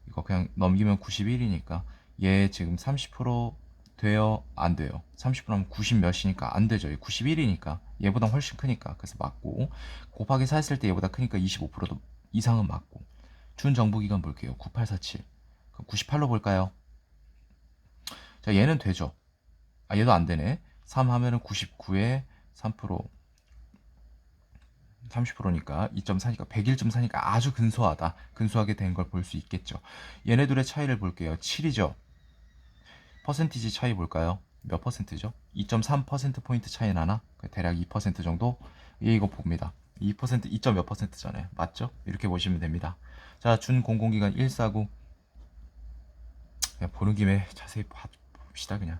이거 그냥 넘기면 91이니까 얘 지금 30% 돼요? 안 돼요? 30%하면 90 몇이니까 안 되죠. 91이니까 얘보다 훨씬 크니까 그래서 맞고, 곱하기 4 했을 때 얘보다 크니까 25%도 이상은 맞고. 준정부기관 볼게요. 9847. 그럼 98로 볼까요? 자, 얘는 되죠. 얘도 안 되네. 3 하면은 99에 3%, 30%니까 2.4니까 101.4니까 아주 근소하다. 근소하게 된 걸 볼 수 있겠죠. 얘네들의 차이를 볼게요. 7이죠. 퍼센티지 차이 볼까요? 몇 퍼센트죠? 2.3%포인트 차이 나나? 대략 2% 정도? 이거 봅니다. 2%, 2. 몇 퍼센트잖아요. 맞죠? 이렇게 보시면 됩니다. 자, 준공공기관 149. 그냥 보는 김에 자세히 봅시다, 그냥.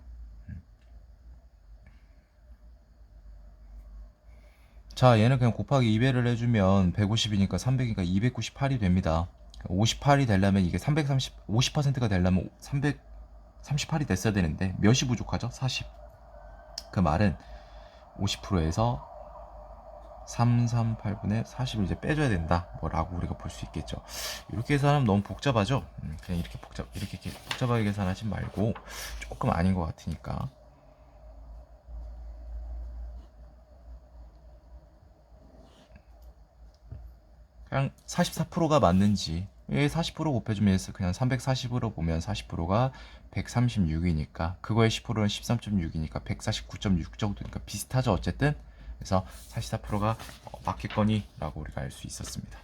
자, 얘는 그냥 곱하기 2배를 해주면 150이니까 300이니까 298이 됩니다. 58이 되려면 이게 330, 50%가 되려면 38이 됐어야 되는데 몇이 부족하죠? 40. 그 말은 50%에서 338분의 40을 이제 빼줘야 된다 뭐라고 우리가 볼 수 있겠죠. 이렇게 계산하면 너무 복잡하죠. 그냥 이렇게 복잡하게 계산하지 말고 조금 아닌 것 같으니까 그냥 44%가 맞는지 40% 곱해주면 그냥 340으로 보면 40%가 136이니까 그거의 10%는 13.6이니까 149.6 정도니까 비슷하죠 어쨌든. 그래서 44%가 맞겠거니 라고 우리가 알 수 있었습니다.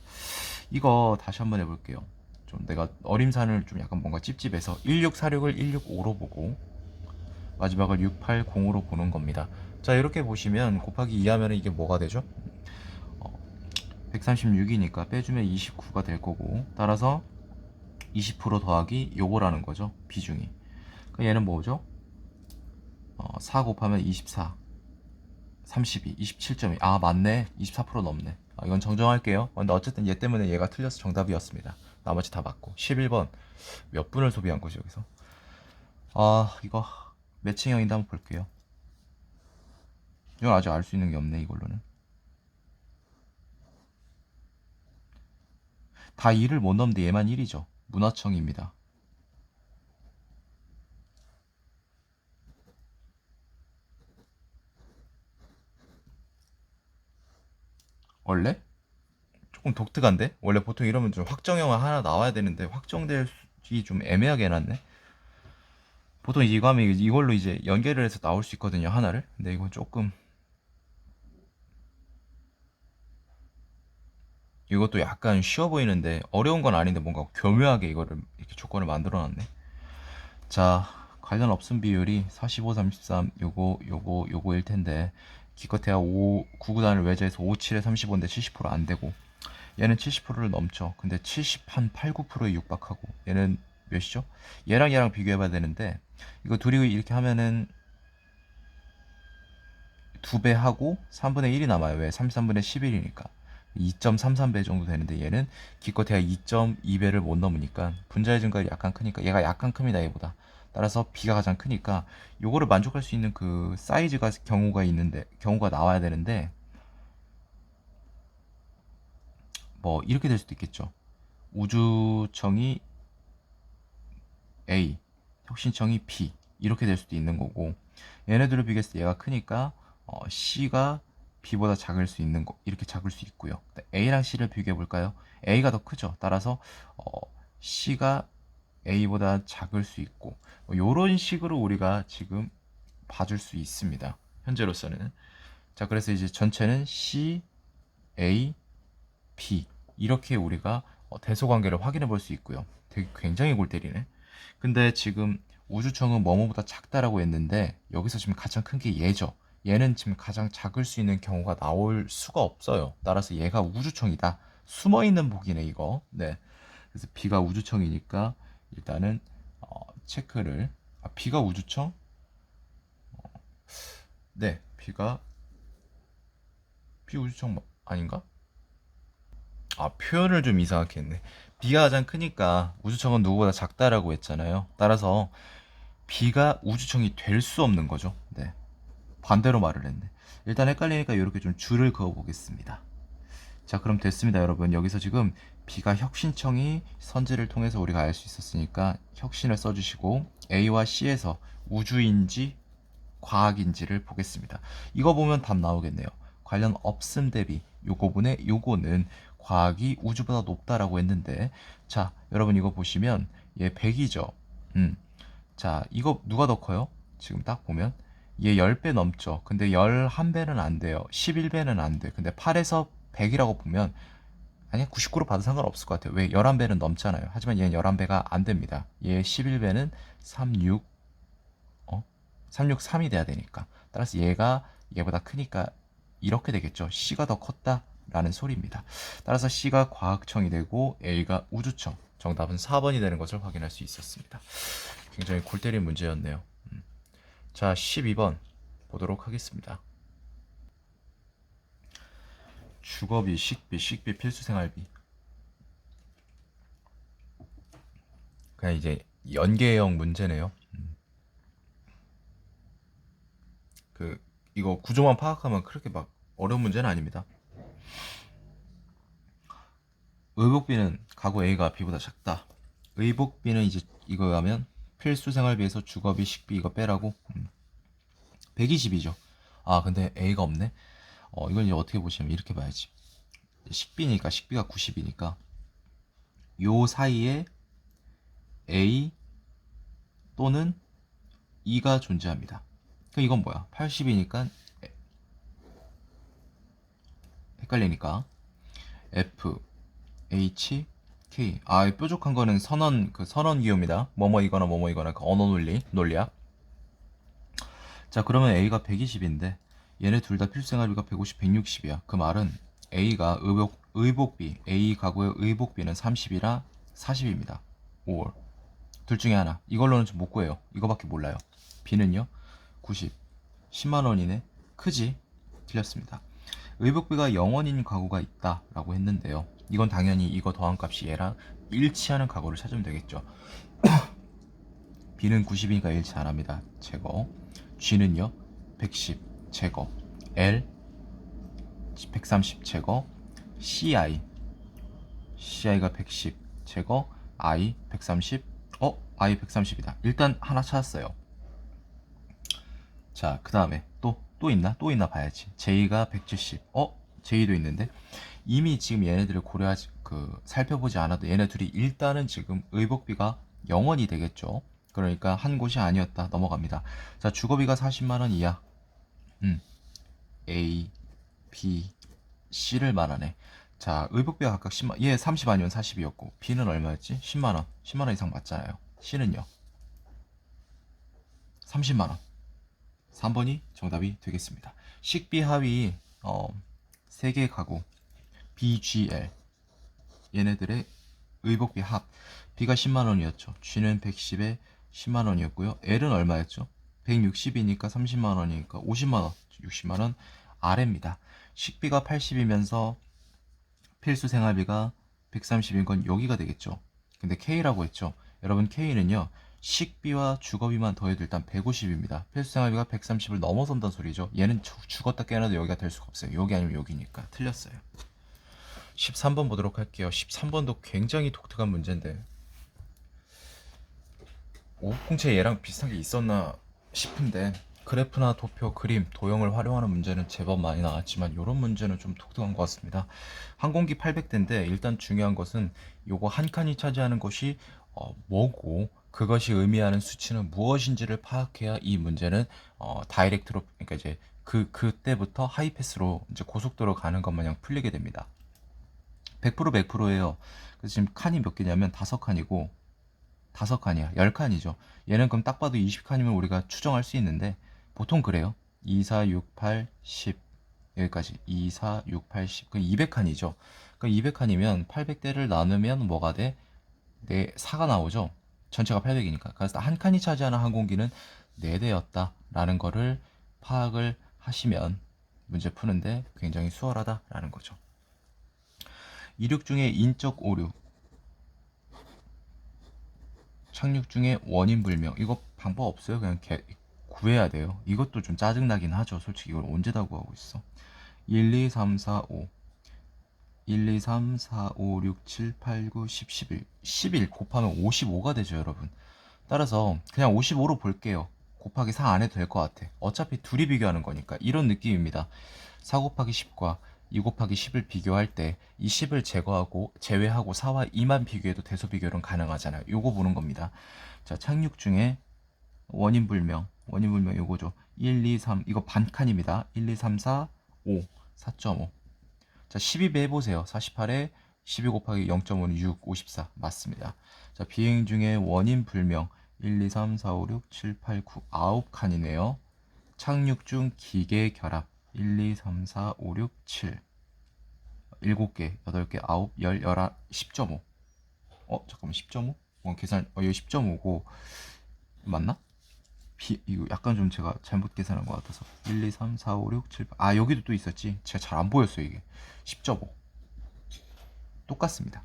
이거 다시 한번 해볼게요. 좀 내가 어림산을 좀 약간 뭔가 찝찝해서 1646을 165로 보고 마지막을 680으로 보는 겁니다. 자 이렇게 보시면 곱하기 2 하면 이게 뭐가 되죠? 136이니까 빼주면 29가 될 거고, 따라서 20% 더하기 요거라는 거죠 비중이. 그러니까 얘는 뭐죠? 4 곱하면 24 32 27.2. 아 맞네, 24% 넘네. 이건 정정할게요. 근데 어쨌든 얘 때문에 얘가 틀려서 정답이었습니다. 나머지 다 맞고. 11번 몇 분을 소비한 거죠 여기서? 이거 매칭형인데 한번 볼게요. 이건 아직 알 수 있는 게 없네 이걸로는. 다 2를 못 넘는데 얘만 1이죠. 문화청입니다. 원래? 조금 독특한데? 원래 보통 이러면 좀 확정형을 하나 나와야 되는데 확정될이 좀 애매하게 해놨네. 보통 이거 하면 이걸로 이제 연결을 해서 나올 수 있거든요 하나를. 근데 이건 조금, 이것도 약간 쉬워 보이는데 어려운 건 아닌데 뭔가 교묘하게 이거를 이렇게 조건을 만들어 놨네. 자, 관련 없음 비율이 45, 33 요거일 텐데 기껏해야 9구단을 외제해서 57에 35인데 70%안 되고, 얘는 70%를 넘죠. 근데 70 한 8, 9%에 육박하고, 얘는 몇이죠? 얘랑 비교해봐야 되는데 이거 둘이 이렇게 하면은 2배 하고 3분의 1이 남아요. 왜? 33분의 11이니까 2.33배 정도 되는데 얘는 기껏해야 2.2배를 못 넘으니까 분자의 증가율이 약간 크니까 얘가 약간 큽니다 얘보다. 따라서 B가 가장 크니까 요거를 만족할 수 있는 그 사이즈가 경우가 나와야 되는데 뭐 이렇게 될 수도 있겠죠. 우주청이 A, 혁신청이 B 이렇게 될 수도 있는 거고, 얘네들을 비교했을 때 얘가 크니까 C가 B보다 작을 수 있는 거, 이렇게 작을 수 있고요. A랑 C를 비교해 볼까요? A가 더 크죠. 따라서 C가 A보다 작을 수 있고, 이런 식으로 우리가 지금 봐줄 수 있습니다. 현재로서는. 자, 그래서 이제 전체는 C, A, B 이렇게 우리가 대소관계를 확인해 볼 수 있고요. 되게 굉장히 골 때리네. 근데 지금 우주청은 뭐뭐보다 작다라고 했는데 여기서 지금 가장 큰 게 얘죠. 얘는 지금 가장 작을 수 있는 경우가 나올 수가 없어요. 따라서 얘가 우주청이다. 숨어있는 복이네 이거. 네. 그래서 B가 우주청이니까 일단은 체크를. B가 우주청? 네, B 우주청 아닌가? 표현을 좀 이상하게 했네. B가 가장 크니까 우주청은 누구보다 작다라고 했잖아요. 따라서 B가 우주청이 될 수 없는 거죠. 네. 반대로 말을 했네. 일단 헷갈리니까 이렇게 좀 줄을 그어 보겠습니다. 자, 그럼 됐습니다, 여러분. 여기서 지금 B가 혁신청이 선지를 통해서 우리가 알 수 있었으니까 혁신을 써주시고 A와 C에서 우주인지 과학인지를 보겠습니다. 이거 보면 답 나오겠네요. 관련 없음 대비 요거분의 요거는 과학이 우주보다 높다라고 했는데, 자 여러분 이거 보시면 얘 100이죠. 자 이거 누가 더 커요? 지금 딱 보면 얘 10배 넘죠. 근데 11배는 안 돼요. 11배는 안 돼. 근데 8에서 100이라고 보면 아니 99로 봐도 상관없을 것 같아요. 왜? 11배는 넘잖아요. 하지만 얘는 11배가 안 됩니다. 얘 11배는 36 363이 돼야 되니까. 따라서 얘가 얘보다 크니까 이렇게 되겠죠. C가 더 컸다라는 소리입니다. 따라서 C가 과학청이 되고 A가 우주청. 정답은 4번이 되는 것을 확인할 수 있었습니다. 굉장히 골 때린 문제였네요. 자, 12번 보도록 하겠습니다. 주거비, 식비 필수생활비. 그냥 이제 연계형 문제네요. 이거 구조만 파악하면 그렇게 막 어려운 문제는 아닙니다. 의복비는 가구 A가 B보다 작다. 의복비는 이제 이거 하면 필수 생활비에서 주거비, 식비 이거 빼라고 120이죠. 아 근데 A가 없네. 이걸 이제 어떻게 보시면 이렇게 봐야지. 식비니까 식비가 90이니까 요 사이에 A 또는 E가 존재합니다. 그럼 이건 뭐야? 80이니까 헷갈리니까 F, H, K. 아, 뾰족한 거는 선언 기호입니다. 뭐뭐이거나 뭐뭐이거나 그 언어 논리야. 자, 그러면 A가 120인데 얘네 둘 다 필수 생활비가 150, 160이야. 그 말은 A가 의복비, A 가구의 의복비는 30이라 40입니다. 5월. 둘 중에 하나. 이걸로는 좀 못 구해요. 이거밖에 몰라요. B는요? 90. 10만 원이네. 크지? 틀렸습니다. 의복비가 0원인 가구가 있다라고 했는데요. 이건 당연히 이거 더한 값이 얘랑 일치하는 가구를 찾으면 되겠죠. B는 90이니까 일치 안 합니다. 제거. G는요? 110 제거. L 130 제거. CI가 110 제거. I 130. I 130이다. 일단 하나 찾았어요. 자, 그 다음에 또 있나? 또 있나 봐야지. J가 170. J도 있는데 이미 지금 얘네들을 살펴보지 않아도 얘네 둘이 일단은 지금 의복비가 0원이 되겠죠. 그러니까 한 곳이 아니었다. 넘어갑니다. 자, 주거비가 40만 원 이하. A, B, C를 말하네. 자, 의복비가 각각 10만, 얘 30 아니면 40이었고, B는 얼마였지? 10만 원. 10만 원 이상 맞잖아요. C는요? 30만 원. 3번이 정답이 되겠습니다. 식비 하위 3개 가구 BGL 얘네들의 의복비 합 B가 10만원이었죠. G는 110에 10만원이었고요. L은 얼마였죠? 160이니까 30만원이니까 50만원 60만원 아래입니다. 식비가 80이면서 필수 생활비가 130인 건 여기가 되겠죠. 근데 K라고 했죠. 여러분 K는요 식비와 주거비만 더해도 일단 150입니다. 필수 생활비가 130을 넘어선다는 소리죠. 얘는 죽었다 깨어나도 여기가 될 수가 없어요. 여기 아니면 여기니까 틀렸어요. 13번 보도록 할게요. 13번도 굉장히 독특한 문제인데 오공채 얘랑 비슷한 게 있었나 싶은데 그래프나 도표, 그림, 도형을 활용하는 문제는 제법 많이 나왔지만 이런 문제는 좀 독특한 것 같습니다. 항공기 800대인데 일단 중요한 것은 요거 한 칸이 차지하는 것이 뭐고 그것이 의미하는 수치는 무엇인지를 파악해야 이 문제는 다이렉트로 그러니까 이제 그때부터 하이패스로 이제 고속도로 가는 것 마냥 풀리게 됩니다. 100% 100%예요. 그래서 지금 칸이 몇 개냐면 5칸이고 5칸이야. 10칸이죠. 얘는 그럼 딱 봐도 20칸이면 우리가 추정할 수 있는데 보통 그래요. 2, 4, 6, 8, 10 여기까지 2, 4, 6, 8, 10 그럼 200칸이죠. 그럼 200칸이면 800대를 나누면 뭐가 돼? 4가 나오죠. 전체가 800이니까. 그래서 한 칸이 차지하는 항공기는 4대였다 라는 거를 파악을 하시면 문제 푸는데 굉장히 수월하다라는 거죠. 이륙 중에 인적 오류 착륙 중에 원인 불명 이거 방법 없어요. 그냥 구해야 돼요. 이것도 좀 짜증나긴 하죠. 솔직히 이걸 언제 다 구하고 있어. 1, 2, 3, 4, 5 1, 2, 3, 4, 5, 6, 7, 8, 9, 10, 11 11 곱하면 55가 되죠 여러분. 따라서 그냥 55로 볼게요. 곱하기 4 안 해도 될 것 같아. 어차피 둘이 비교하는 거니까 이런 느낌입니다. 4 곱하기 10과 2 곱하기 10을 비교할 때 이 10을 제외하고 4와 2만 비교해도 대소 비교는 가능하잖아요. 요거 보는 겁니다. 자, 착륙 중에 원인 불명 요거죠. 1, 2, 3 이거 반칸입니다. 1, 2, 3, 4, 5 4.5 자, 12배 해보세요. 48에 12 곱하기 0.5는 6, 54 맞습니다. 자, 비행 중에 원인 불명 1, 2, 3, 4, 5, 6, 7, 8, 9 9칸이네요. 착륙 중 기계 결합 1, 2, 3, 4, 5, 6, 7 7개, 8개, 9, 10, 11, 10.5 잠깐만 10.5? 계산 여기 10.5고 맞나? 이거 약간 좀 제가 잘못 계산한 것 같아서 1, 2, 3, 4, 5, 6, 7, 8 여기도 또 있었지. 제가 잘 안 보였어요 이게 10.5 똑같습니다.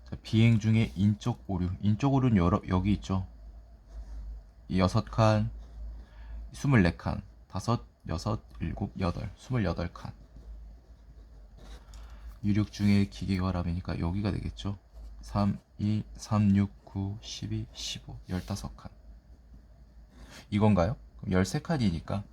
자, 비행 중에 인적 오류는 여기 있죠. 6칸, 24칸, 5, 6, 7, 8, 28칸. 유력 중에 기계과람이니까 여기가 되겠죠. 3, 2, 3, 6, 9, 12, 15, 15칸. 이건가요? 그럼 13칸이니까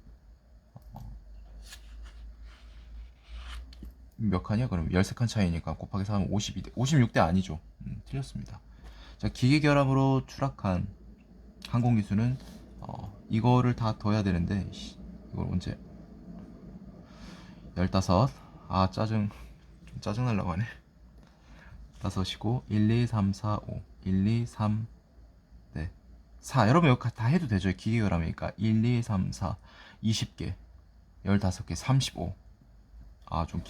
몇 칸이야? 그럼 13칸 차이니까 곱하기 4하면 52대 56대 아니죠. 틀렸습니다. 자, 기계결함으로 추락한 항공기수는 이거를 다 더해야 되는데 이걸 언제 15. 아 짜증, 좀 짜증 날라고 하네. 5이고 1, 2, 3, 4, 5 1, 2, 3, 네 4. 여러분 이거 다 해도 되죠. 기계결함이니까 1, 2, 3, 4 20개 15개 35. 아 좀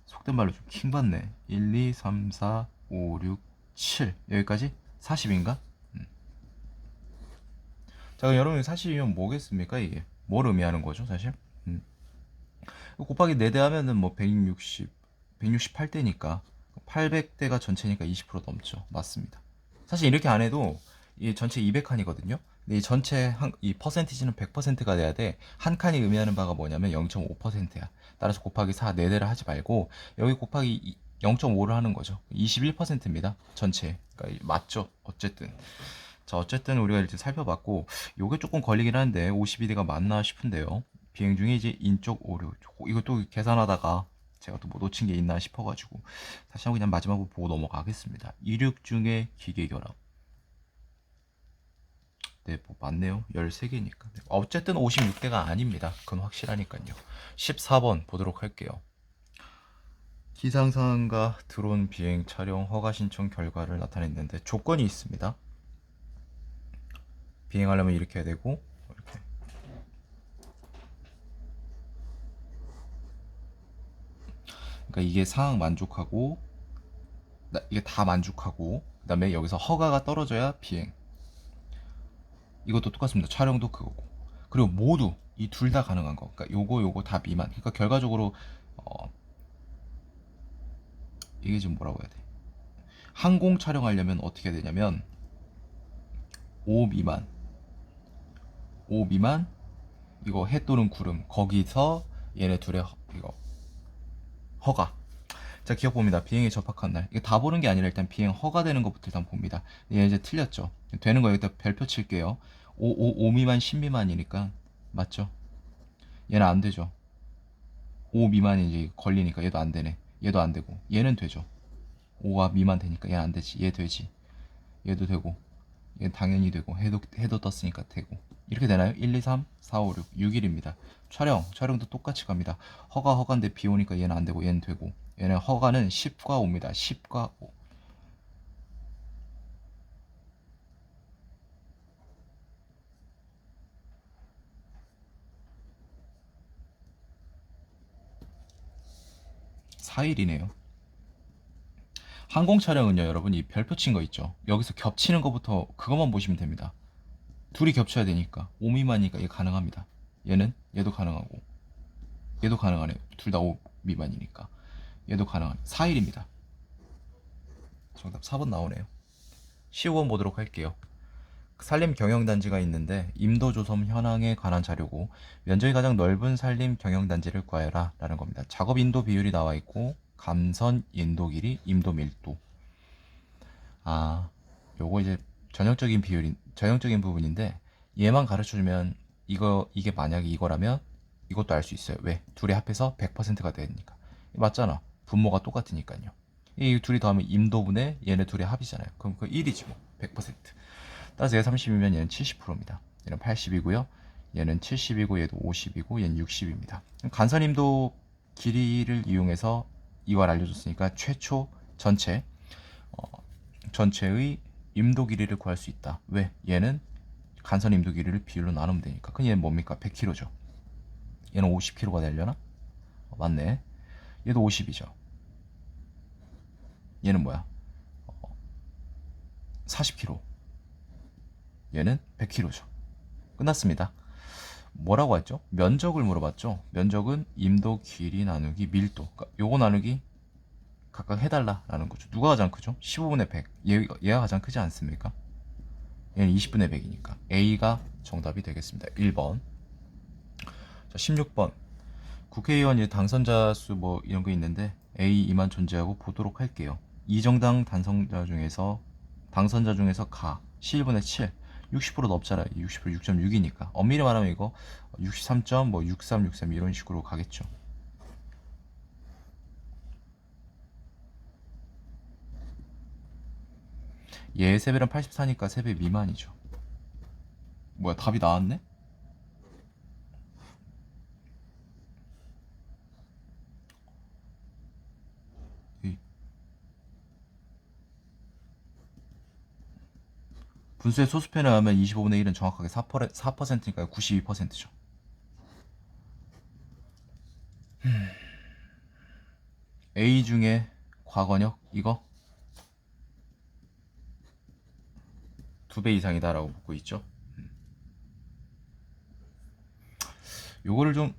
속된 말로 좀 킹받네. 1, 2, 3, 4, 5, 6, 7 여기까지 40인가? 자 그럼 여러분 40이면 뭐겠습니까? 이게 뭘 의미하는 거죠 사실? 곱하기 4대 하면은 뭐 168대니까 800대가 전체니까 20% 넘죠. 맞습니다. 사실 이렇게 안 해도 이 전체 200칸이거든요. 근데 이 전체 이 퍼센티지는 100%가 돼야 돼. 한 칸이 의미하는 바가 뭐냐면 0.5%야. 따라서 곱하기 4, 4대를 하지 말고 여기 곱하기 0.5를 하는 거죠. 21%입니다. 전체. 그러니까 맞죠. 어쨌든. 자, 어쨌든 우리가 일단 살펴봤고 요게 조금 걸리긴 하는데 52대가 맞나 싶은데요. 비행 중에 이제 인적 오류 이것도 계산하다가 제가 또 뭐 놓친 게 있나 싶어가지고 다시 한번 그냥 마지막으로 보고 넘어가겠습니다. 이륙 중에 기계 결함. 네, 뭐 맞네요. 13개니까. 네. 어쨌든 56대가 아닙니다. 그건 확실하니까요. 14번 보도록 할게요. 기상 상황과 드론 비행 촬영 허가 신청 결과를 나타냈는데 조건이 있습니다. 비행하려면 이렇게 해야 되고 이렇게. 그러니까 이게 상황 만족하고 이게 다 만족하고 그다음에 여기서 허가가 떨어져야 비행. 이것도 똑같습니다. 촬영도 그거고. 그리고 모두 이 둘 다 가능한 거. 그러니까 요거 다 미만. 그러니까 결과적으로 이게 지금 뭐라고 해야 돼? 항공 촬영하려면 어떻게 해야 되냐면 5 미만. 5 미만 이거 해 또는 구름 거기서 얘네 둘의 이거 허가. 자 기억 봅니다. 비행에 접합한 날. 이게 다 보는 게 아니라 일단 비행 허가되는 것부터 일단 봅니다. 얘 이제 틀렸죠. 되는 거 여기다 별표 칠게요. 5 미만 10 미만이니까 맞죠? 얘는 안 되죠. 5 미만이 이제 걸리니까 얘도 안 되네. 얘도 안 되고 얘는 되죠. 5가 미만 되니까 얘는 안 되지. 얘 되지. 얘도 되고 얘는 당연히 되고 해도 떴으니까 되고 이렇게 되나요? 1, 2, 3, 4, 5, 6 6일입니다. 촬영도 똑같이 갑니다. 허가인데 비 오니까 얘는 안 되고 얘는 되고 얘는 허가는 10과 5입니다. 10과 5. (4일이네요) 항공 촬영은요 여러분 이 별표 친 거 있죠. 여기서 겹치는 것부터 그것만 보시면 됩니다. 둘이 겹쳐야 되니까 5 미만이니까 얘 가능합니다. 얘도 가능하고 얘도 가능하네요. 둘 다 5 미만이니까 얘도 가능한 4일입니다. 정답 4번 나오네요. 15번 보도록 할게요. 산림 경영단지가 있는데 임도조성 현황에 관한 자료고 면적이 가장 넓은 산림 경영단지를 구하여라 라는 겁니다. 작업 인도 비율이 나와 있고 감선 인도 길이 임도 밀도. 아 요거 이제 전형적인 부분인데 얘만 가르쳐주면 이게 만약에 이거라면 이것도 알 수 있어요. 왜? 둘이 합해서 100%가 되니까. 맞잖아. 분모가 똑같으니까요. 이 둘이 더하면 임도분의 얘네 둘의 합이잖아요. 그럼 그 1이지 뭐. 100%. 따라서 얘가 30이면 얘는 70%입니다. 얘는 80이고요. 얘는 70이고 얘도 50이고 얘는 60입니다. 간선임도 길이를 이용해서 이걸 알려줬으니까 최초 전체의 임도 길이를 구할 수 있다. 왜? 얘는 간선 임도 길이를 비율로 나누면 되니까. 그럼 얘는 뭡니까? 100km죠. 얘는 50km가 되려나? 맞네. 얘도 50이죠. 얘는 뭐야? 40km. 얘는 100km죠. 끝났습니다. 뭐라고 했죠? 면적을 물어봤죠. 면적은 임도 길이 나누기 밀도. 그러니까 요거 나누기 각각 해달라라는 거죠. 누가 가장 크죠? 15분의 100. 얘가 가장 크지 않습니까? 얘는 20분의 100이니까 A가 정답이 되겠습니다. 1번. 자, 16번. 국회의원 이제 당선자 수 뭐 이런 거 있는데 A 이만 존재하고 보도록 할게요. 이 정당 당선자 중에서 가 11분의 7 60% 넘잖아요. 60% 6.6이니까 엄밀히 말하면 이거 63.63 이런 식으로 가겠죠. 얘 3배는 84니까 3배 미만이죠. 뭐야, 답이 나왔네? 분수의 소수편에 하면 25분의 1은 정확하게 4%니까 92%죠. A 중에 과거력 이거 2배 이상이다라고 보고 있죠. 요거를 좀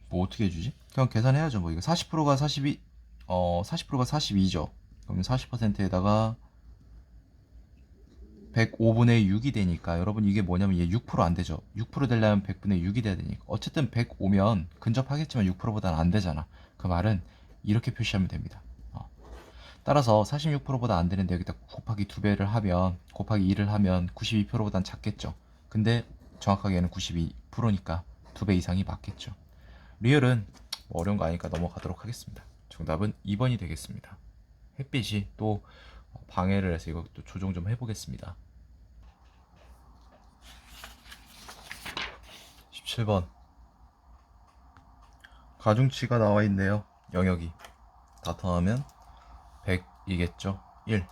뭐 어떻게 해주지? 그냥 계산해야죠. 뭐 이거 40%가 42, 40%가 42죠. 그럼 40%에다가 105분의 6이 되니까 여러분 이게 뭐냐면 얘 6%안 되죠. 6% 되려면 100분의 6이 돼야 되니까 어쨌든 105면 근접하겠지만 6%보다는 안 되잖아. 그 말은 이렇게 표시하면 됩니다. 따라서 46%보다 안 되는데 여기다 곱하기 2배를 하면 곱하기 2를 하면 92%보단 작겠죠. 근데 정확하게 얘는 92%니까 2배 이상이 맞겠죠. 리얼은 뭐 어려운 거 아니까 넘어가도록 하겠습니다. 정답은 2번이 되겠습니다. 햇빛이 또 방해를 해서 이것도 조정 좀 해보겠습니다. 17번 가중치가 나와 있네요. 영역이 다 더하면 100이겠죠. 1.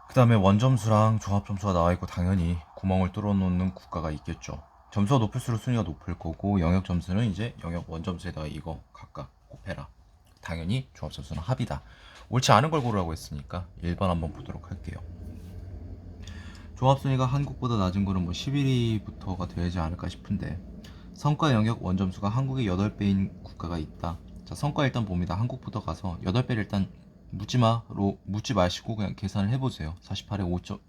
그 다음에 원점수랑 조합점수가 나와 있고 당연히 구멍을 뚫어 놓는 국가가 있겠죠. 점수가 높을수록 순위가 높을 거고 영역 점수는 이제 영역 원점수에다가 이거 각각 곱해라. 당연히 조합점수는 합이다. 옳지 않은 걸 고르라고 했으니까 1번 한번 보도록 할게요. 조합순위가 한국보다 낮은 거는 뭐 11위부터가 되지 않을까 싶은데 성과 영역 원점수가 한국의 8배인 국가가 있다. 자, 성과 일단 봅니다. 한국부터 가서 8배를 일단 묻지 마시고 그냥 계산을 해보세요. 48에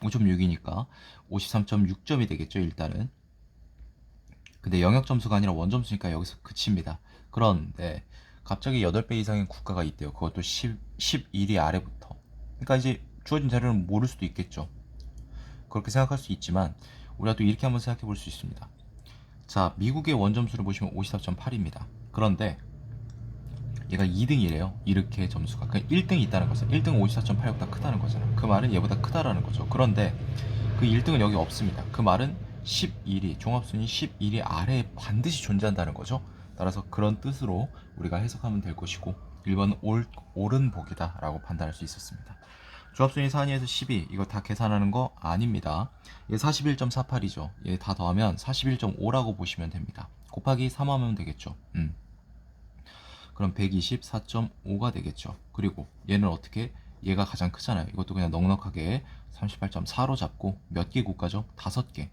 5.6이니까 53.6점이 되겠죠, 일단은. 근데 영역 점수가 아니라 원점수니까 여기서 그칩니다. 그런데 갑자기 8배 이상의 국가가 있대요. 그것도 11위 아래부터. 그러니까 이제 주어진 자료는 모를 수도 있겠죠. 그렇게 생각할 수 있지만 우리가 또 이렇게 한번 생각해 볼 수 있습니다. 자, 미국의 원점수를 보시면 54.8입니다. 그런데 얘가 2등이래요. 이렇게 점수가. 그러니까 1등이 있다는 거죠. 1등은 54.8보다 크다는 거잖아. 그 말은 얘보다 크다라는 거죠. 그런데 그 1등은 여기 없습니다. 그 말은 11위, 종합순위 11위 아래에 반드시 존재한다는 거죠. 따라서 그런 뜻으로 우리가 해석하면 될 것이고 1번은 옳은 복이다 라고 판단할 수 있었습니다. 조합순위 4위에서 10위 이거 다 계산하는 거 아닙니다. 얘 41.48이죠. 얘 다 더하면 41.5라고 보시면 됩니다. 곱하기 3하면 되겠죠. 그럼 124.5가 되겠죠. 그리고 얘는 어떻게? 얘가 가장 크잖아요. 이것도 그냥 넉넉하게 38.4로 잡고 몇 개 국가죠? 5개.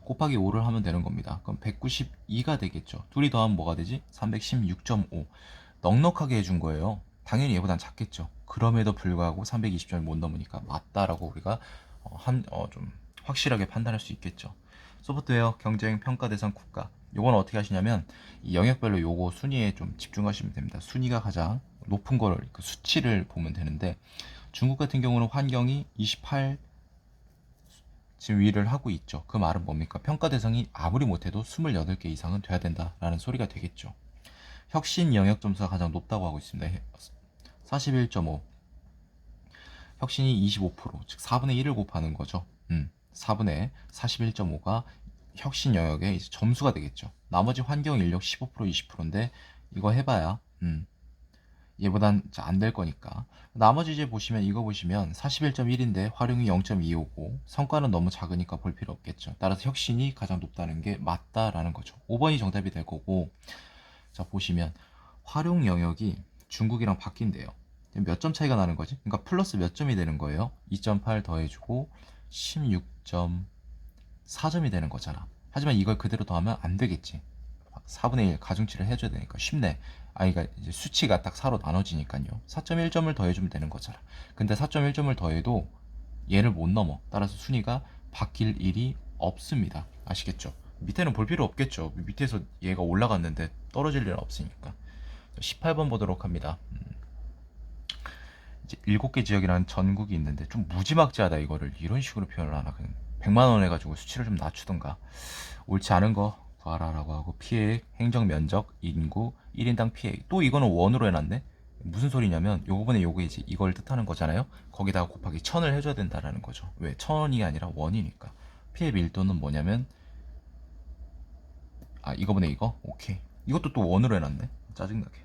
곱하기 5를 하면 되는 겁니다. 그럼 192가 되겠죠. 둘이 더하면 뭐가 되지? 316.5. 넉넉하게 해준 거예요. 당연히 얘보단 작겠죠. 그럼에도 불구하고 320점을 못 넘으니까 맞다라고 우리가 좀 확실하게 판단할 수 있겠죠. 소프트웨어 경쟁 평가 대상 국가. 요건 어떻게 하시냐면 이 영역별로 요거 순위에 좀 집중하시면 됩니다. 순위가 가장 높은 거를 그 수치를 보면 되는데 중국 같은 경우는 환경이 28 지금 위를 하고 있죠. 그 말은 뭡니까? 평가 대상이 아무리 못해도 28개 이상은 돼야 된다라는 소리가 되겠죠. 혁신 영역 점수가 가장 높다고 하고 있습니다. 41.5. 혁신이 25%, 즉 4분의 1을 곱하는 거죠. 4분의 41.5가 혁신 영역의 이제 점수가 되겠죠. 나머지 환경 인력 15% 20%인데 이거 해봐야 얘보단 안 될 거니까. 나머지 이제 보시면 이거 보시면 41.1인데 활용이 0.2오고 성과는 너무 작으니까 볼 필요 없겠죠. 따라서 혁신이 가장 높다는 게 맞다라는 거죠. 5번이 정답이 될 거고, 자 보시면 활용 영역이 중국이랑 바뀐대요. 몇 점 차이가 나는 거지? 그러니까 플러스 몇 점이 되는 거예요? 2.8 더해주고 16.4점이 되는 거잖아. 하지만 이걸 그대로 더하면 안 되겠지. 4분의 1 가중치를 해줘야 되니까 쉽네. 그러니까 이제 수치가 딱 4로 나눠지니까요. 4.1점을 더해주면 되는 거잖아. 근데 4.1점을 더해도 얘를 못 넘어. 따라서 순위가 바뀔 일이 없습니다. 아시겠죠? 밑에는 볼 필요 없겠죠. 밑에서 얘가 올라갔는데 떨어질 일은 없으니까. 18번 보도록 합니다. 이제 7개 지역이라는 전국이 있는데 좀 무지막지하다. 이거를 이런 식으로 표현을 하나. 그냥 100만 원 해가지고 수치를 좀 낮추던가. 옳지 않은 거 구하라라고 하고, 피해액, 행정 면적, 인구, 1인당 피해액. 또 이거는 원으로 해놨네. 무슨 소리냐면 요번에 요게 이제 이걸 뜻하는 거잖아요. 거기다가 곱하기 1000을 해줘야 된다라는 거죠. 왜? 1000원이 아니라 원이니까. 피해 밀도는 뭐냐면, 이거보네 이거? 오케이. 이것도 또 원으로 해놨네. 짜증나게.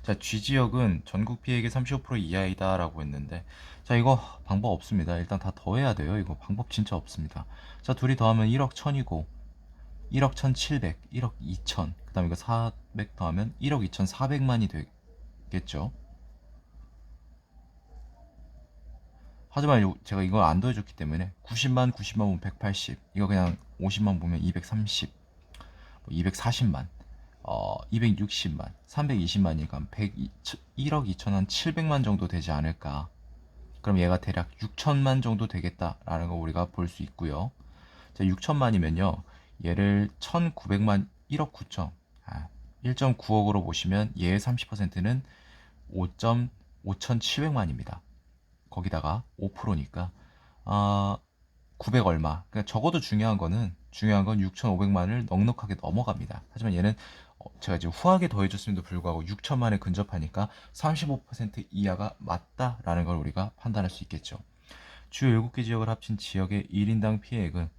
자, G지역은 전국 피해액의 35% 이하이다 라고 했는데, 자, 이거 방법 없습니다. 일단 다 더해야 돼요. 이거 방법 진짜 없습니다. 자, 둘이 더하면 1억 1000이고 1억 1700, 1억 2000, 그 다음에 이거 400 더하면 1억 2400만이 되겠죠. 하지만 제가 이걸 안 더해줬기 때문에 90만 보면 180, 이거 그냥 50만 보면 230, 240만, 260만, 320만이니까 1억 2천 한 700만 정도 되지 않을까. 그럼 얘가 대략 6천만 정도 되겠다라는 거 우리가 볼 수 있고요. 자, 6천만이면요. 얘를 1900만, 1억 9천, 1.9억으로 보시면 얘의 30%는 5.5700만입니다. 거기다가 5%니까 900 얼마. 그러니까 적어도 중요한 건 6,500만을 넉넉하게 넘어갑니다. 하지만 얘는 제가 지금 후하게 더해줬음에도 불구하고 6천만에 근접하니까 35% 이하가 맞다라는 걸 우리가 판단할 수 있겠죠. 주요 7개 지역을 합친 지역의 1인당 피해액은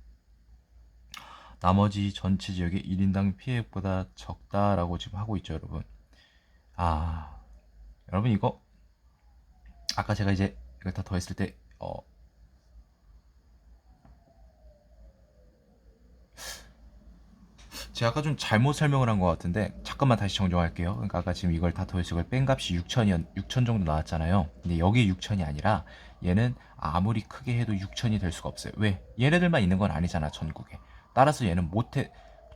나머지 전체 지역의 1인당 피해액보다 적다라고 지금 하고 있죠, 여러분. 여러분 이거 아까 제가 이제 이걸 다 더했을 때 제가 아까 좀 잘못 설명을 한 것 같은데, 잠깐만 다시 정정할게요. 그러니까 아까 지금 이걸 다 더해서 이걸 뺀 값이 6천 정도 나왔잖아요. 근데 여기 6천이 아니라 얘는 아무리 크게 해도 6천이 될 수가 없어요. 왜? 얘네들만 있는 건 아니잖아, 전국에. 따라서 얘는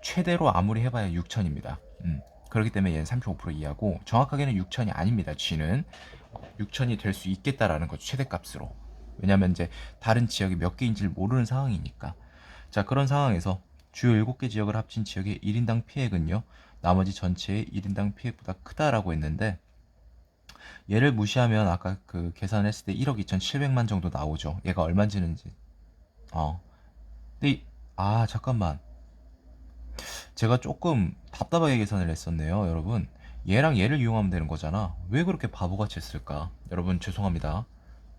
최대로 아무리 해봐야 6천입니다. 그렇기 때문에 얘는 35% 이하고, 정확하게는 6천이 아닙니다. G는 6천이 될 수 있겠다라는 거죠, 최대값으로. 왜냐면 이제 다른 지역이 몇 개인지를 모르는 상황이니까. 자, 그런 상황에서 주요 7개 지역을 합친 지역의 1인당 피해액은요, 나머지 전체의 1인당 피해액보다 크다라고 했는데, 얘를 무시하면 아까 그 계산했을 때 1억 2,700만 정도 나오죠. 얘가 얼마인지는지. 근데 잠깐만. 제가 조금 답답하게 계산을 했었네요, 여러분. 얘랑 얘를 이용하면 되는 거잖아. 왜 그렇게 바보같이 했을까? 여러분, 죄송합니다.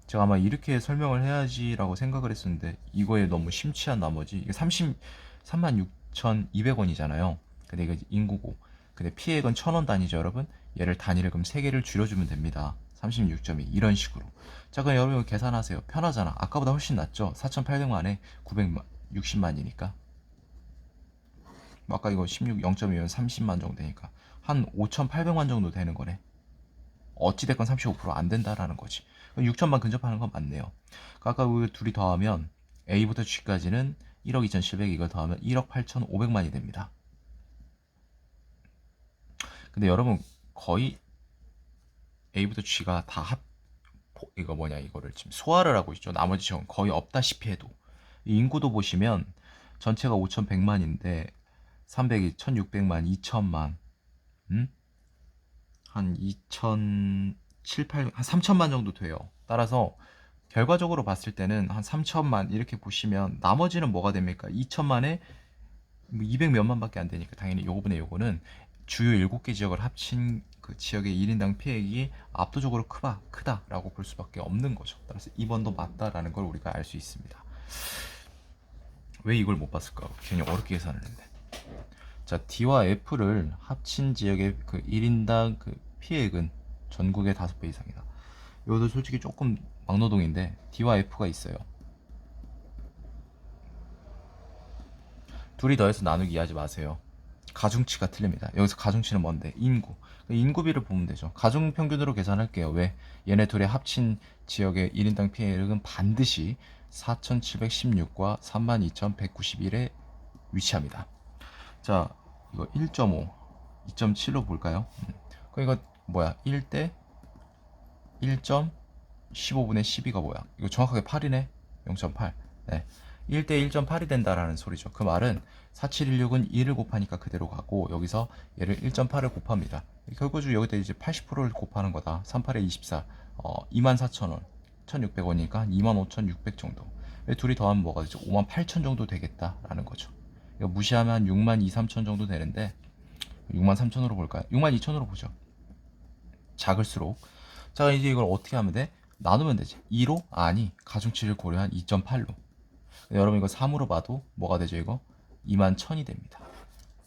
제가 아마 이렇게 설명을 해야지라고 생각을 했었는데, 이거에 너무 심취한 나머지, 이게 36,200원이잖아요. 근데 이거 인구고. 근데 피해액은 1000원 단위죠, 여러분? 얘를 단위를 그럼 3개를 줄여주면 됩니다. 36.2. 이런 식으로. 자, 그럼 여러분 계산하세요. 편하잖아. 아까보다 훨씬 낫죠? 4,800만에 960만이니까. 아까 이거 16 0.2면 30만 정도 되니까. 한 5,800만 정도 되는 거네. 어찌됐건 35%안 된다라는 거지. 6천만 근접하는 건 맞네요. 아까 그 둘이 더하면 A부터 G까지는 1억 2,700, 이걸 더하면 1억 8,500만이 됩니다. 근데 여러분, 거의 A부터 G가 다 이거를 지금 소화를 하고 있죠. 나머지 지역은 거의 없다시피 해도. 인구도 보시면 전체가 5,100만인데 300이 1,600만, 2,000만, 한 2,700, 한 3,000만 정도 돼요. 따라서 결과적으로 봤을 때는 한 3,000만 이렇게 보시면, 나머지는 뭐가 됩니까? 2,000만에 200 몇만 밖에 안 되니까 당연히 요거는 주요 7개 지역을 합친 그 지역의 1인당 피해액이 압도적으로 크다라고 볼 수밖에 없는 거죠. 따라서 2번도 맞다라는 걸 우리가 알 수 있습니다. 왜 이걸 못 봤을까? 괜히 어렵게 계산을 했네. 자, D와 F를 합친 지역의 그 1인당 그 피해액은 전국의 5배 이상이다. 이것도 솔직히 조금 막노동인데, D와 F가 있어요. 둘이 더해서 나누기 하지 마세요. 가중치가 틀립니다. 여기서 가중치는 뭔데? 인구비를 보면 되죠. 가중평균으로 계산할게요. 왜? 얘네 둘의 합친 지역의 1인당 피해액은 반드시 4,716과 32,191에 위치합니다. 자, 이거 1.5, 2.7로 볼까요? 그럼 이거 뭐야? 1대 1.15분의 12가 뭐야? 이거 정확하게 8이네. 0.8. 네. 1대 1.8이 된다라는 소리죠. 그 말은 4716은 2를 곱하니까 그대로 가고 여기서 얘를 1.8을 곱합니다. 결국적으로 여기다 이제 80%를 곱하는 거다. 38에 24. 24,000원. 1,600원이니까 25,600 정도. 둘이 더하면 뭐가 되죠? 58,000 정도 되겠다라는 거죠. 이거 무시하면 62,300 정도 되는데 63,000으로 볼까요? 62,000으로 보죠. 작을수록. 자, 이제 이걸 어떻게 하면 돼? 나누면 되지. 2로? 아니, 가중치를 고려한 2.8로. 여러분 이거 3으로 봐도 뭐가 되죠 이거? 21,000이 됩니다.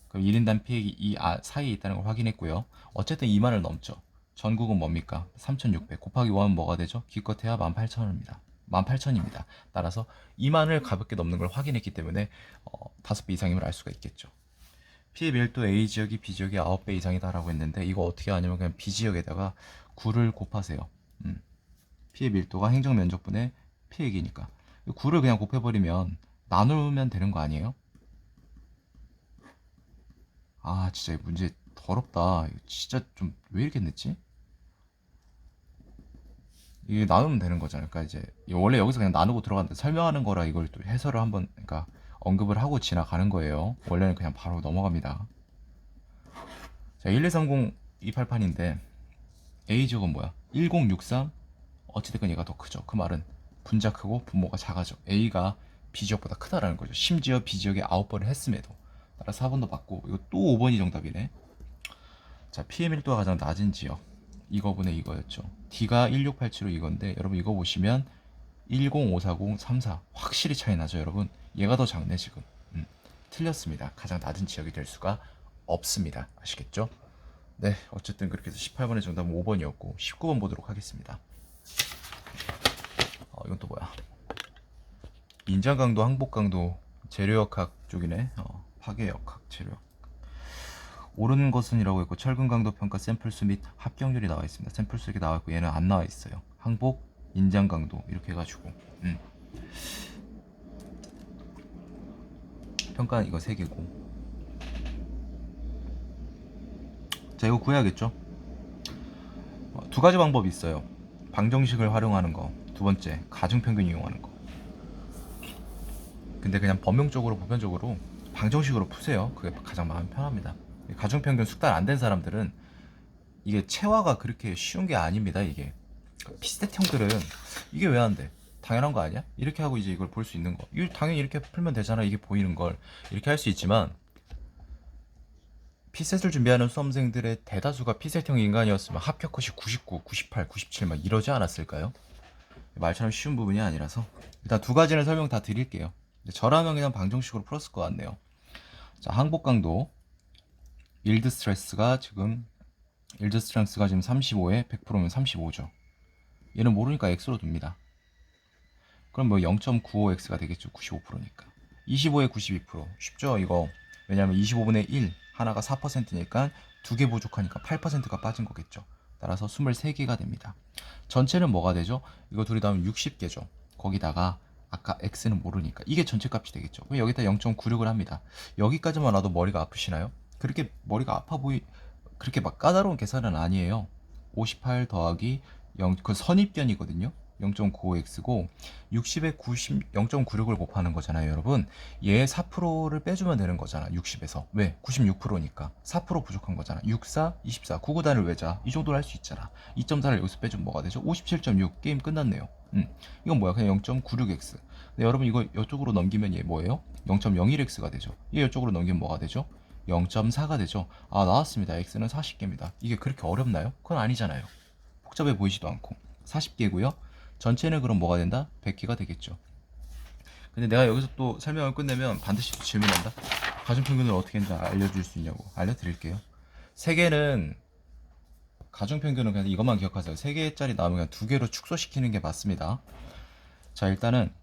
그럼 1인당 피해액이 이 사이에 있다는 걸 확인했고요. 어쨌든 2만을 넘죠. 전국은 뭡니까? 3,600 곱하기 5하면 뭐가 되죠? 기껏해야 18,000원입니다. 18,000입니다. 따라서 2만을 가볍게 넘는 걸 확인했기 때문에 5배 이상임을 알 수가 있겠죠. 피해 밀도 A 지역이 B 지역이 9배 이상이다라고 했는데 이거 어떻게 하냐면 그냥 B 지역에다가 9를 곱하세요. 피해 밀도가 행정 면적분의 피해액이니까 9를 그냥 곱해버리면 나누면 되는 거 아니에요? 아 진짜 이 문제 더럽다. 이거 진짜 좀 왜 이렇게 냈지? 이게 나누면 되는 거잖아요. 그러니까 이제 원래 여기서 그냥 나누고 들어갔는데 설명하는 거라 이걸 또 해설을 한번 그러니까 언급을 하고 지나가는 거예요. 원래는 그냥 바로 넘어갑니다. 자, 1230 288인데 A 지역은 뭐야? 1063. 어찌됐건 얘가 더 크죠. 그 말은 분자 크고 분모가 작아져. A가 B 지역보다 크다라는 거죠. 심지어 B 지역에 9번을 했음에도. 따라 4번도 받고 이거 또 5번이 정답이네. 자, 피해 밀도가 가장 낮은 지역 이거분의 이거였죠. D가 1687로 이건데 여러분 이거 보시면 10540 34 확실히 차이 나죠 여러분. 얘가 더 작네 지금. 틀렸습니다. 가장 낮은 지역이 될 수가 없습니다. 아시겠죠? 네, 어쨌든 그렇게 해서 18번의 정답은 5번이었고 19번 보도록 하겠습니다. 이건 또 뭐야? 인장강도 항복강도 재료역학 쪽이네. 파괴역학 재료역. 옳은 것은이라고 했고 철근강도 평가 샘플수 및 합격률이 나와 있습니다. 샘플수 이렇게 나와 있고 얘는 안 나와 있어요. 항복, 인장강도 이렇게 해가지고 평가 이거 3개고. 자, 이거 구해야겠죠? 두 가지 방법이 있어요. 방정식을 활용하는 거, 두 번째 가중평균 이용하는 거. 근데 그냥 범용적으로 보편적으로 방정식으로 푸세요. 그게 가장 마음 편합니다. 가중평균 숙달 안 된 사람들은 이게 체화가 그렇게 쉬운 게 아닙니다. 이게 피스탯 형들은 이게 왜 안 돼? 당연한 거 아니야? 이렇게 하고 이제 이걸 볼 수 있는 거. 이거 당연히 이렇게 풀면 되잖아. 이게 보이는 걸 이렇게 할 수 있지만 피셋을 준비하는 수험생들의 대다수가 피셋형 인간이었으면 합격 컷이 99, 98, 97 막 이러지 않았을까요? 말처럼 쉬운 부분이 아니라서 일단 두 가지는 설명 다 드릴게요. 저라면 그냥 방정식으로 풀었을 것 같네요. 자, 항복 강도 일드 스트레스가 지금 35에 100%면 35죠. 얘는 모르니까 x로 둡니다. 그럼 뭐 0.95x가 되겠죠. 95%니까. 25에 92% 쉽죠 이거. 왜냐면 25분의 1 하나가 4%니까 2개 부족하니까 8%가 빠진 거겠죠. 따라서 23개가 됩니다. 전체는 뭐가 되죠? 이거 둘이 다 하면 60개죠. 거기다가 아까 x는 모르니까 이게 전체 값이 되겠죠. 그럼 여기다 0.96을 합니다. 여기까지만 와도 머리가 아프시나요? 그렇게 머리가 아파 그렇게 막 까다로운 계산은 아니에요. 58 더하기 0, 그 선입견이거든요. 0.95x고 60에 90, 0.96을 곱하는 거잖아요 여러분. 얘 4%를 빼주면 되는 거잖아 60에서. 왜? 96%니까 4% 부족한 거잖아. 64, 24, 99단을 외자. 이 정도로 할 수 있잖아. 2.4를 여기서 빼주면 뭐가 되죠? 57.6. 게임 끝났네요. 이건 뭐야? 그냥 0.96x. 근데 여러분 이거 이쪽으로 넘기면 얘 뭐예요? 0.01x가 되죠. 얘 이쪽으로 넘기면 뭐가 되죠? 0.4가 되죠. 아, 나왔습니다. x는 40개입니다. 이게 그렇게 어렵나요? 그건 아니잖아요. 복잡해 보이지도 않고 40개고요. 전체는 그럼 뭐가 된다? 100개가 되겠죠. 근데 내가 여기서 또 설명을 끝내면 반드시 또 질문한다. 가중평균을 어떻게 했는지 알려줄 수 있냐고. 알려드릴게요. 3개는 가중평균은 그냥 이것만 기억하세요. 3개짜리 나오면 그냥 2개로 축소시키는 게 맞습니다. 자, 일단은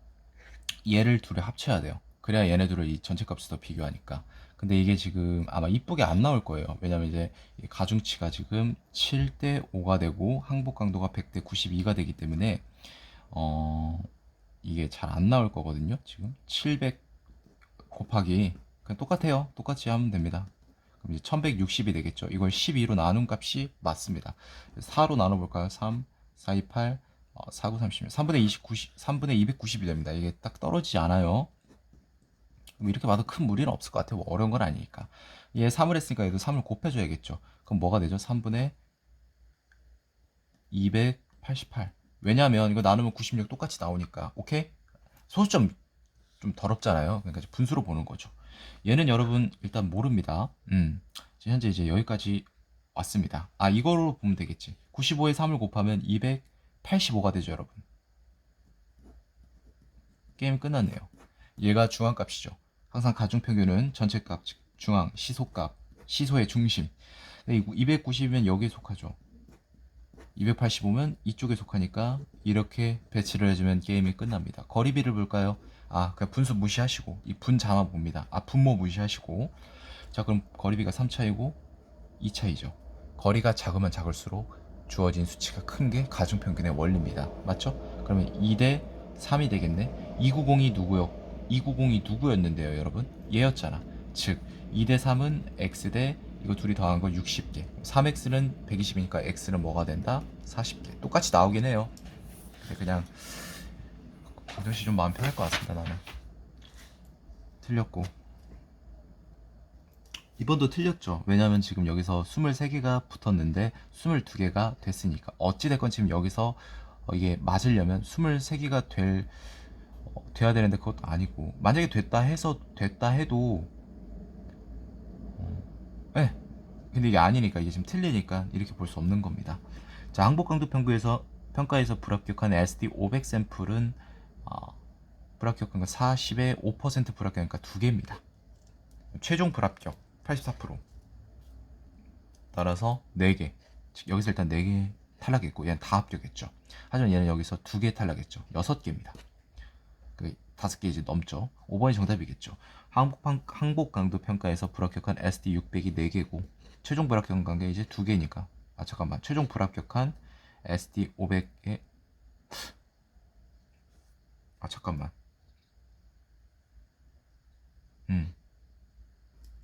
얘를 둘이 합쳐야 돼요. 그래야 얘네들을 이 전체 값을 더 비교하니까. 근데 이게 지금 아마 이쁘게 안 나올 거예요. 왜냐면 이제 가중치가 지금 7대 5가 되고 항복 강도가 100대 92가 되기 때문에 이게 잘 안 나올 거거든요. 지금 700 곱하기 그냥 똑같아요. 똑같이 하면 됩니다. 그럼 이제 1160이 되겠죠. 이걸 12로 나눈 값이 맞습니다. 4로 나눠볼까요? 3, 4, 2, 8, 4, 9, 30. 3분의 3분의 290이 됩니다. 이게 딱 떨어지지 않아요. 뭐 이렇게 봐도 큰 무리는 없을 것 같아요. 뭐 어려운 건 아니니까. 얘 3을 했으니까 얘도 3을 곱해줘야겠죠. 그럼 뭐가 되죠? 3분의 288. 왜냐하면 이거 나누면 96 똑같이 나오니까. 오케이? 소수점 좀 더럽잖아요. 그러니까 이제 분수로 보는 거죠. 얘는 여러분 일단 모릅니다. 현재 이제 여기까지 왔습니다. 이거로 보면 되겠지. 95에 3을 곱하면 285가 되죠, 여러분. 게임 끝났네요. 얘가 중앙값이죠. 항상 가중평균은 전체값, 즉 중앙, 시소값, 시소의 중심. 290이면 여기에 속하죠. 285면 이쪽에 속하니까 이렇게 배치를 해주면 게임이 끝납니다. 거리비를 볼까요? 그냥 분수 무시하시고 이 분자만 봅니다. 분모 무시하시고. 자, 그럼 거리비가 3차이고 2차이죠. 거리가 작으면 작을수록 주어진 수치가 큰 게 가중평균의 원리입니다. 맞죠? 그러면 2대 3이 되겠네. 290이 누구요? 290이 누구였는데요, 여러분? 얘였잖아. 즉 2대 3은 x 대 이거 둘이 더한 거 60개. 3x는 120이니까 x는 뭐가 된다? 40개. 똑같이 나오긴 해요. 근데 그냥 이것이 좀 마음 편할 것 같습니다. 나는 틀렸고 이번도 틀렸죠. 왜냐면 지금 여기서 23개가 붙었는데 22개가 됐으니까. 어찌됐건 지금 여기서 이게 맞으려면 23개가 돼야 되는데 그것도 아니고, 만약에 됐다 해도 네. 근데 이게 아니니까, 이게 지금 틀리니까 이렇게 볼 수 없는 겁니다. 자, 항복강도 평가에서 불합격한 SD 500 샘플은 불합격한 거 40에 5% 불합격하니까 2개입니다. 최종 불합격 84%. 따라서 4개. 즉 여기서 일단 4개 탈락했고 얘는 다 합격했죠. 하지만 얘는 여기서 2개 탈락했죠. 6개입니다. 5개 이제 넘죠. 5번이 정답이겠죠. 항복 강도 평가에서 불합격한 SD 600이 4개고 최종 불합격한 게 이제 2개니까. 잠깐만. 최종 불합격한 SD 500에 잠깐만.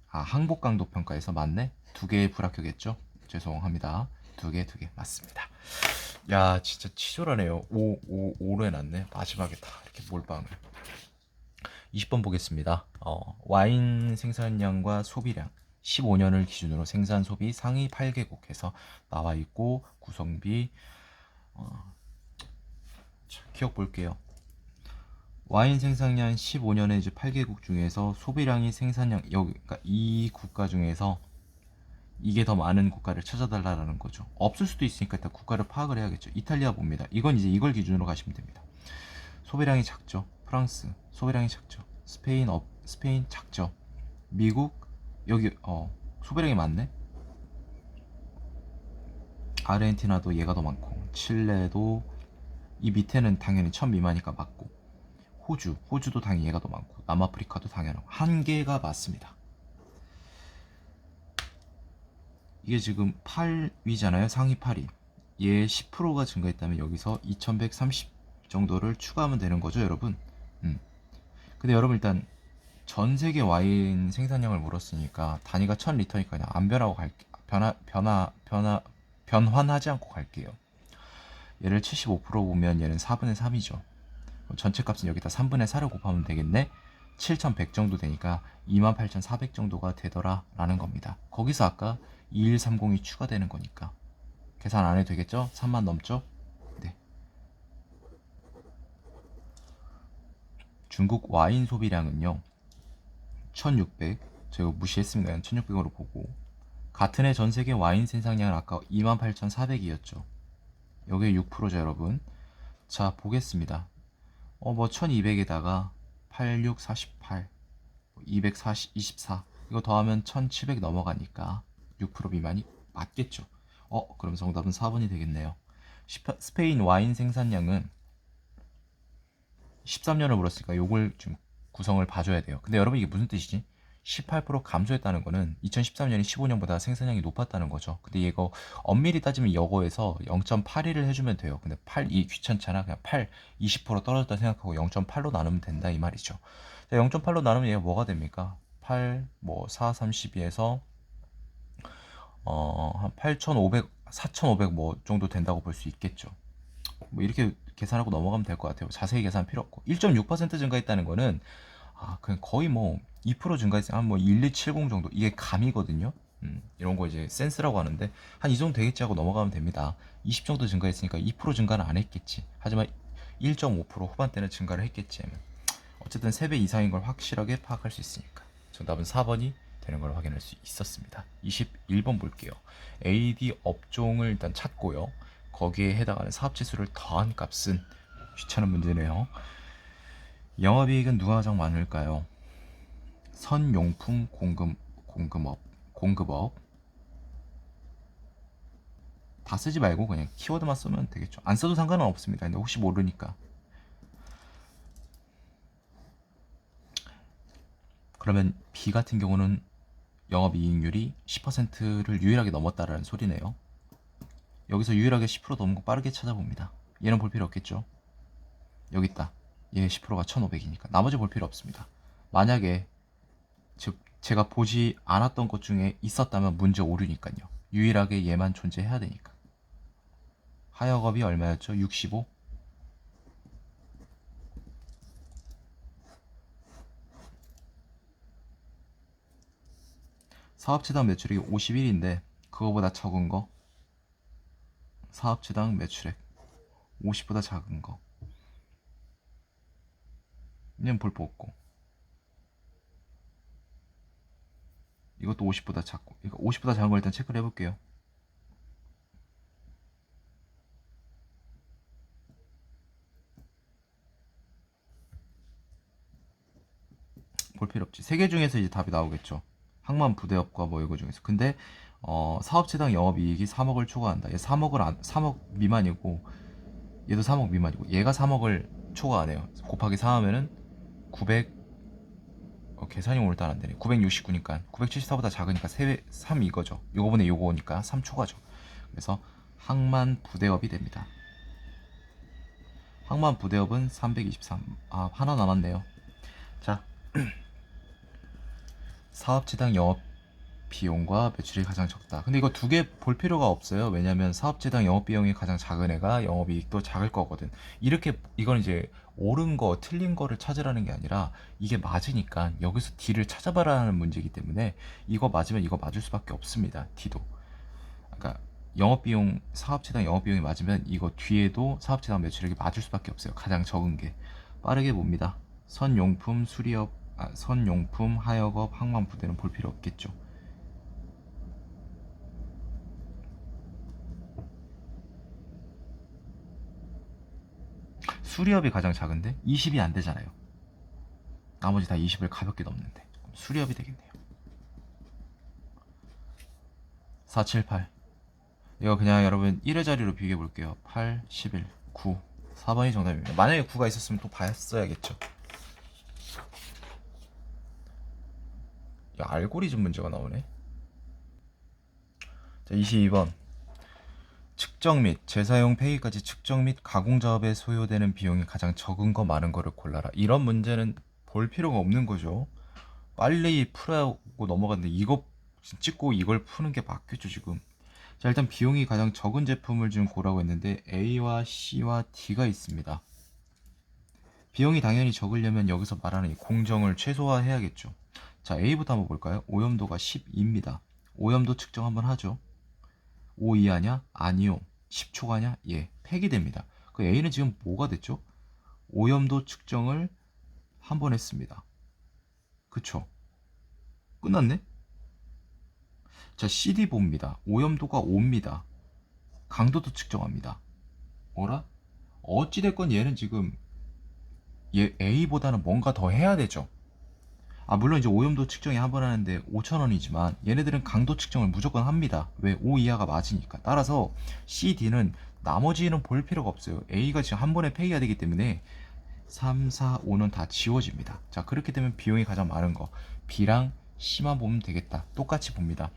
항복 강도 평가에서 맞네. 2개의 불합격했죠. 죄송합니다. 2개 맞습니다. 야, 진짜 치졸하네요. 5로 해놨네. 마지막에 다 이렇게 몰빵을. 20번 보겠습니다. 와인 생산량과 소비량 15년을 기준으로 생산 소비 상위 8개국에서 나와 있고, 구성비 기억 볼게요. 와인 생산량 15년에 이제 8개국 중에서 소비량이 생산량 그러니까 이 국가 중에서 이게 더 많은 국가를 찾아달라는 거죠. 없을 수도 있으니까 일단 국가를 파악을 해야겠죠. 이탈리아 봅니다. 이건 이제 이걸 기준으로 가시면 됩니다. 소비량이 작죠. 프랑스 소비량이 작죠. 스페인 작죠. 미국 여기 소비량이 많네. 아르헨티나도 얘가 더 많고, 칠레도 이 밑에는 당연히 1000 미만이니까 맞고, 호주도 당연히 얘가 더 많고, 남아프리카도 당연하고. 한 개가 맞습니다. 이게 지금 8위잖아요. 상위 8위. 얘 10%가 증가했다면 여기서 2130 정도를 추가하면 되는 거죠, 여러분. 근데 여러분 일단 전 세계 와인 생산량을 물었으니까 단위가 1000리터니까 그냥 안 변하고 갈게. 변환하지 않고 갈게요. 얘를 75% 보면 얘는 4분의 3이죠. 전체 값은 여기다 3분의 4를 곱하면 되겠네. 7100 정도 되니까 28400 정도가 되더라 라는 겁니다. 거기서 아까 2130이 추가되는 거니까 계산 안 해도 되겠죠? 3만 넘죠? 네. 중국 와인 소비량은요 1600, 제가 무시했습니다. 1600으로 보고, 같은 해 전세계 와인 생산량은 아까 28400이었죠. 여기에 6%죠, 여러분. 자, 보겠습니다. 1200에다가 86, 48, 240, 24 이거 더하면 1700 넘어가니까 6% 미만이 맞겠죠. 그럼 정답은 4번이 되겠네요. 스페인 와인 생산량은 13년을 물었으니까 요걸 좀 구성을 봐줘야 돼요. 근데 여러분 이게 무슨 뜻이지? 18% 감소했다는 거는 2013년이 15년보다 생산량이 높았다는 거죠. 근데 이거 엄밀히 따지면 여거에서 0.81을 해주면 돼요. 근데 8이 귀찮잖아. 그냥 20% 떨어졌다 생각하고 0.8로 나누면 된다 이 말이죠. 0.8로 나누면 얘가 뭐가 됩니까? 4, 32에서 한 8,500, 4,500 뭐 정도 된다고 볼 수 있겠죠. 뭐 이렇게 계산하고 넘어가면 될 것 같아요. 자세히 계산 필요 없고. 1.6% 증가했다는 거는 그냥 거의 뭐 2% 증가했어요. 한 뭐 1270 정도. 이게 감이거든요. 이런 거 이제 센스라고 하는데 한 이 정도 되겠지 하고 넘어가면 됩니다. 20 정도 증가했으니까 2% 증가는 안 했겠지. 하지만 1.5% 후반대는 증가를 했겠지. 어쨌든 3배 이상인 걸 확실하게 파악할 수 있으니까. 정답은 4번이 되는 걸 확인할 수 있었습니다. 21번 볼게요. AD 업종을 일단 찾고요. 거기에 해당하는 사업지수를 더한 값은 귀찮은 문제네요. 영업이익은 누가 가장 많을까요? 선용품 공급업 다 쓰지 말고 그냥 키워드만 쓰면 되겠죠. 안 써도 상관은 없습니다. 근데 혹시 모르니까. 그러면 B 같은 경우는 영업이익률이 10%를 유일하게 넘었다라는 소리네요. 여기서 유일하게 10% 넘은 거 빠르게 찾아봅니다. 얘는 볼 필요 없겠죠. 여기 있다. 얘 10%가 1500이니까 나머지 볼 필요 없습니다. 만약에 즉 제가 보지 않았던 것 중에 있었다면 문제 오류니까요. 유일하게 얘만 존재해야 되니까. 하역업이 얼마였죠? 65. 사업체당 매출액이 51인데 그거보다 적은 거. 사업체당 매출액 50보다 작은 거. 얘는 볼 거 없고. 이것도 50보다 작고. 이거 50보다 작은 걸 일단 체크를 해볼게요. 볼 필요 없지. 세 개 중에서 이제 답이 나오겠죠. 항만 부대업과 뭐 이거 중에서. 근데 사업체당 영업이익이 3억을 초과한다. 얘 3억 미만이고 얘도 3억 미만이고 얘가 3억을 초과하네요. 곱하기 4 하면은 900 계산이 오늘따라 안 되네. 969니까 974보다 작으니까 3 이거죠. 요거분의 요거니까 3 초과죠. 그래서 항만 부대업이 됩니다. 항만 부대업은 323. 하나 남았네요. 자, 사업체당 영업 비용과 매출이 가장 적다. 근데 이거 두 개 볼 필요가 없어요. 왜냐면 사업체당 영업 비용이 가장 작은 애가 영업이익도 작을 거거든. 이렇게 이건 이제 옳은 거, 틀린 거를 찾으라는 게 아니라 이게 맞으니까 여기서 D를 찾아봐라는 문제이기 때문에 이거 맞으면 이거 맞을 수밖에 없습니다. D도. 그러니까 영업비용, 사업체당 영업비용이 맞으면 이거 뒤에도 사업체당 매출액이 맞을 수밖에 없어요. 가장 적은 게. 빠르게 봅니다. 선용품, 수리업, 선용품, 하역업, 항만부대는 볼 필요 없겠죠. 수리업이 가장 작은데 20이 안 되잖아요. 나머지 다 20을 가볍게 넘는데 수리업이 되겠네요. 478. 이거 그냥 여러분 1의 자리로 비교해 볼게요. 8, 11, 9. 4번이 정답입니다. 만약에 9가 있었으면 또 봤어야겠죠. 야, 알고리즘 문제가 나오네. 자, 22번. 측정 및 재사용 폐기까지 측정 및 가공 작업에 소요되는 비용이 가장 적은 거 많은 거를 골라라. 이런 문제는 볼 필요가 없는 거죠. 빨리 풀어고 넘어갔는데 이거 찍고 이걸 푸는 게 맞겠죠 지금. 자, 일단 비용이 가장 적은 제품을 지금 고라고 했는데 A와 C와 D가 있습니다. 비용이 당연히 적으려면 여기서 말하는 이 공정을 최소화해야겠죠. 자, A부터 한번 볼까요? 오염도가 12입니다. 오염도 측정 한번 하죠. 5 이하냐? 아니요. 10초가냐? 예. 폐기됩니다. 그 A는 지금 뭐가 됐죠? 오염도 측정을 한 번 했습니다. 그쵸? 끝났네? 자, CD 봅니다. 오염도가 5입니다. 강도도 측정합니다. 뭐라? 어찌됐건 얘는 지금 얘 A보다는 뭔가 더 해야 되죠. 물론 이제 오염도 측정이 한 번 하는데 5,000원이지만 얘네들은 강도 측정을 무조건 합니다. 왜? 5 이하가 맞으니까. 따라서 C, D는 나머지는 볼 필요가 없어요. A가 지금 한 번에 폐기가 되기 때문에 3, 4, 5는 다 지워집니다. 자, 그렇게 되면 비용이 가장 많은 거 B랑 C만 보면 되겠다. 똑같이 봅니다.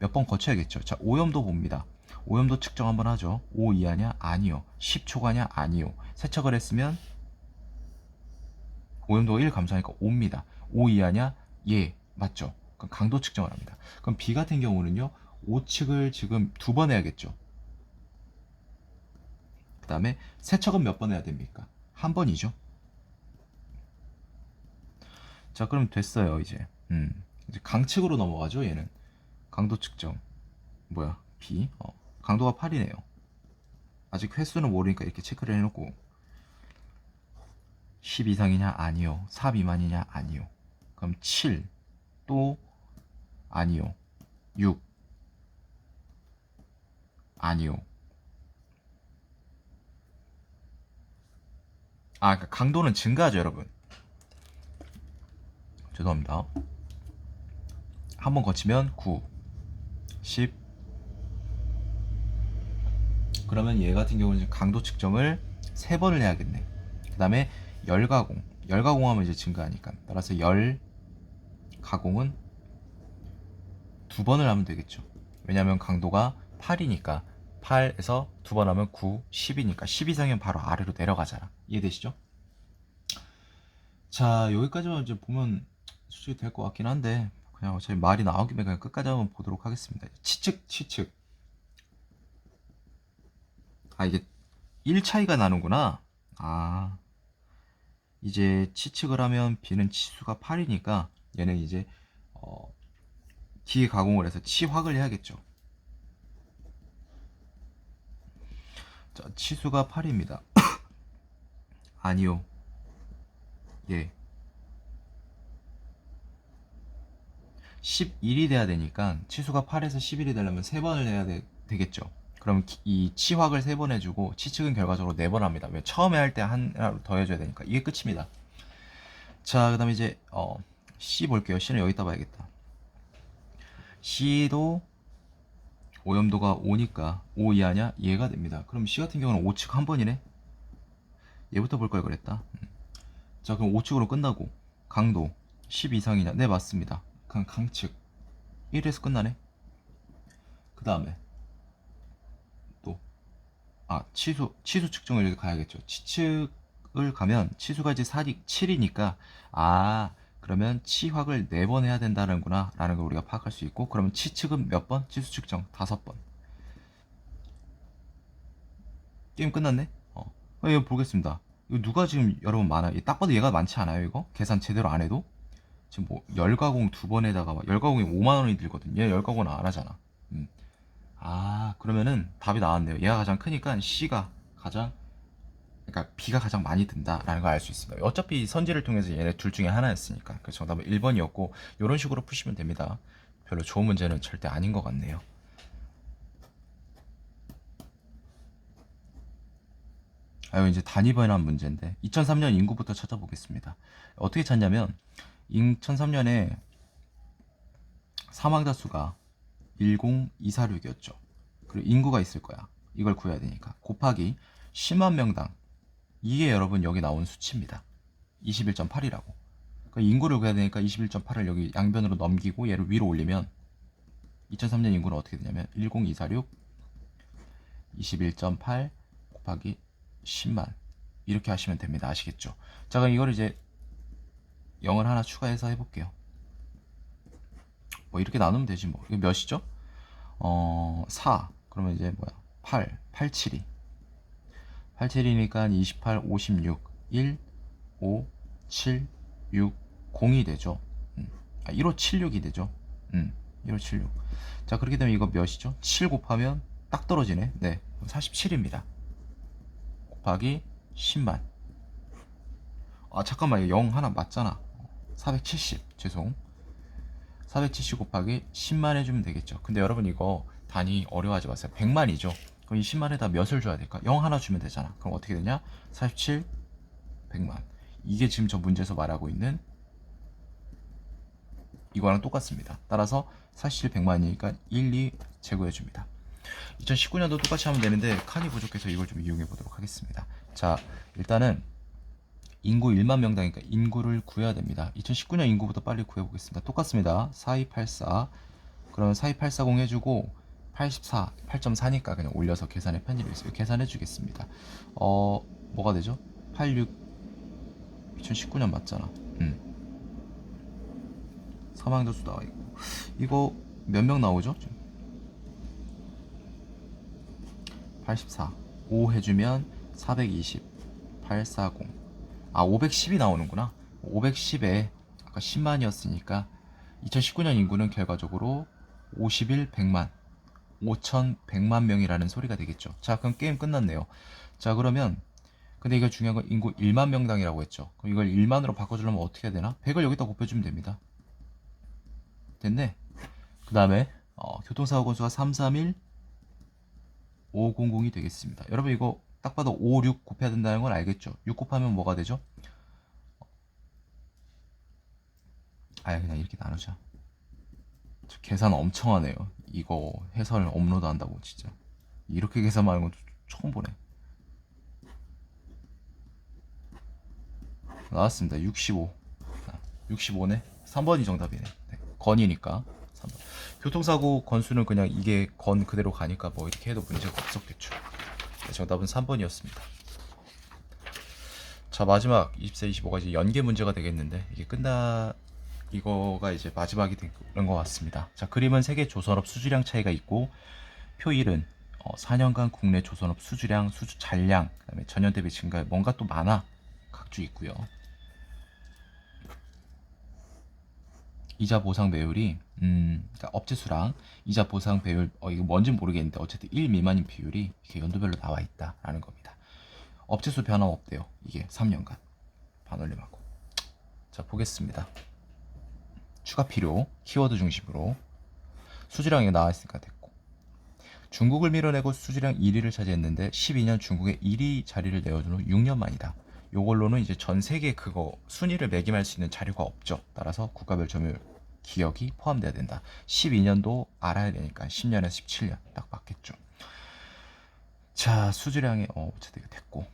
몇 번 거쳐야겠죠. 자, 오염도 봅니다. 오염도 측정 한번 하죠. 5 이하냐? 아니요. 10초가냐? 아니요. 세척을 했으면 오염도가 1 감소하니까 5입니다. 5 이하냐? 예, 맞죠. 그럼 강도 측정을 합니다. 그럼 B 같은 경우는요. 5측을 지금 2번 해야겠죠. 그 다음에 세척은 몇 번 해야 됩니까? 한 번이죠. 자, 그럼 됐어요, 이제. 이제 강측으로 넘어가죠, 얘는. 강도 측정. 뭐야, B. 강도가 8이네요. 아직 횟수는 모르니까 이렇게 체크를 해놓고. 10 이상이냐? 아니요. 4 미만이냐? 아니요. 그럼 7. 또 아니요. 6. 아니요. 그러니까 강도는 증가하죠, 여러분. 죄송합니다. 한 번 거치면 9, 10. 그러면 얘 같은 경우는 강도 측정을 3번을 해야겠네. 그 다음에 열 가공. 열 가공하면 이제 증가하니까. 따라서 열 가공은 2번을 하면 되겠죠. 왜냐면 강도가 8이니까 8에서 2번 하면 9, 10이니까 10 이상이면 바로 아래로 내려가잖아. 이해되시죠? 자, 여기까지만 이제 보면 솔직히 될 것 같긴 한데 그냥 어차피 말이 나오기면 그냥 끝까지 한번 보도록 하겠습니다. 치측. 이게 1 차이가 나는구나. 이제 치측을 하면 B는 치수가 8이니까 얘는 이제 D 가공을 해서 치확을 해야겠죠. 자, 치수가 8입니다. 아니요. 예. 11이 돼야 되니까 치수가 8에서 11이 되려면 3번을 해야 되겠죠. 그럼 이 치확을 3번 해주고 치측은 결과적으로 4번 합니다. 왜? 처음에 할 때 하나 더 해줘야 되니까. 이게 끝입니다. 자, 그 다음에 이제 C 볼게요. C는 여기다 봐야겠다. C도 오염도가 5니까 5 이하냐? 얘가 됩니다. 그럼 C 같은 경우는 5측 한 번이네. 얘부터 볼 걸 그랬다. 자, 그럼 5측으로 끝나고 강도 10 이상이냐? 네, 맞습니다. 그냥 강측 1에서 끝나네. 그 다음에 또 치수 측정을 여기 가야겠죠. 치측을 가면 치수가 이제 7이니까 그러면 치확을 4번 해야 된다는구나 라는 걸 우리가 파악할 수 있고, 그러면 치측은 몇 번? 치수 측정 5번. 게임 끝났네? 이거 보겠습니다. 이거 누가 지금 여러분 많아요? 딱 봐도 얘가 많지 않아요, 이거? 계산 제대로 안 해도? 지금 뭐 열가공 2번에다가 열가공이 5만원이 들거든. 얘 열가공은 안 하잖아. 그러면은 답이 나왔네요. 얘가 가장 크니까 C가 그러니까 B가 가장 많이 든다라는 걸 알 수 있습니다. 어차피 선지를 통해서 얘네 둘 중에 하나였으니까. 그래서 정답은 1번이었고, 이런 식으로 푸시면 됩니다. 별로 좋은 문제는 절대 아닌 것 같네요. 이제 단위반환 문제인데 2003년 인구부터 찾아보겠습니다. 어떻게 찾냐면 2003년에 사망자 수가 10246이었죠. 그리고 인구가 있을 거야. 이걸 구해야 되니까 곱하기 10만 명당, 이게 여러분 여기 나온 수치입니다. 21.8이라고. 그러니까 인구를 구해야 되니까 21.8을 여기 양변으로 넘기고 얘를 위로 올리면 2003년 인구는 어떻게 되냐면 10246 21.8 곱하기 10만, 이렇게 하시면 됩니다. 아시겠죠? 자, 그럼 이걸 이제 0을 하나 추가해서 해볼게요. 뭐 이렇게 나누면 되지 뭐. 이거 몇이죠? 4. 그러면 이제 뭐야? 8. 87이. 87이니까 28, 56. 1, 5, 7, 6, 0이 되죠. 1576이 되죠. 1576. 자, 그렇게 되면 이거 몇이죠? 7 곱하면 딱 떨어지네. 네. 47입니다. 곱하기 10만. 잠깐만, 0 하나 맞잖아. 470. 죄송. 470 곱하기 10만 해주면 되겠죠. 근데 여러분 이거 단위 어려워하지 마세요. 100만이죠. 그럼 이 10만에다 몇을 줘야 될까? 0 하나 주면 되잖아. 그럼 어떻게 되냐? 47, 100만. 이게 지금 저 문제에서 말하고 있는 이거랑 똑같습니다. 따라서 47, 100만이니까 1, 2 제거해줍니다. 2019년도 똑같이 하면 되는데 칸이 부족해서 이걸 좀 이용해 보도록 하겠습니다. 자, 일단은 인구 1만 명당이니까 인구를 구해야 됩니다. 2019년 인구부터 빨리 구해보겠습니다. 똑같습니다. 42840. 그러면 42840 해주고 84, 8.4니까 그냥 올려서 계산에 편집해서 계산해 주겠습니다. 뭐가 되죠? 86, 2019년 맞잖아. 사망자 수 나와 있고. 이거 몇 명 나오죠? 84. 5 해주면 420. 840. 아, 510이 나오는구나. 510에 아까 10만이었으니까 2019년 인구는 결과적으로 51, 100만. 5100만 명이라는 소리가 되겠죠. 자, 그럼 게임 끝났네요. 자, 그러면 근데 이거 중요한 건 인구 1만 명당이라고 했죠. 그럼 이걸 1만으로 바꿔주려면 어떻게 해야 되나? 100을 여기다 곱해주면 됩니다. 됐네. 그 다음에 교통사고 건수가 331 500이 되겠습니다. 여러분 이거 딱 봐도 5, 6 곱해야 된다는 건 알겠죠? 6 곱하면 뭐가 되죠? 아예 그냥 이렇게 나누자. 저 계산 엄청 하네요. 이거 해설 업로드 한다고 진짜. 이렇게 계산하는 건 처음 보네. 나왔습니다. 65. 65네. 3번이 정답이네. 네. 건이니까 3번. 교통사고 건수는 그냥 이게 건 그대로 가니까 뭐 이렇게 해도 문제가 없었겠죠. 네, 정답은 3번이었습니다. 자, 마지막 24, 25가 이제 연계 문제가 되겠는데 이게 이거가 이제 마지막이 되는 것 같습니다. 자, 그림은 세계 조선업 수주량 차이가 있고 표 1은 4년간 국내 조선업 수주량, 수주 잔량, 그다음에 전년 대비 증가, 뭔가 또 많아 각주 있고요. 이자 보상 배율이 그러니까 업체 수랑 이자 보상 배율 이거 뭔진 모르겠는데 어쨌든 1 미만인 비율이 이렇게 연도별로 나와 있다라는 겁니다. 업체 수 변화 없대요. 이게 3년간 반올림하고. 자, 보겠습니다. 추가 필요 키워드 중심으로 수주량이 나와 있으니까 됐고, 중국을 밀어내고 수주량 1위를 차지했는데 12년 중국의 1위 자리를 내어준 후 6년 만이다. 요걸로는 이제 전 세계 그거 순위를 매김할 수 있는 자료가 없죠. 따라서 국가별 점유율 기억이 포함돼야 된다. 12년도 알아야 되니까 10년에서 17년 딱 맞겠죠. 자, 수주량이 어쨌든 됐고,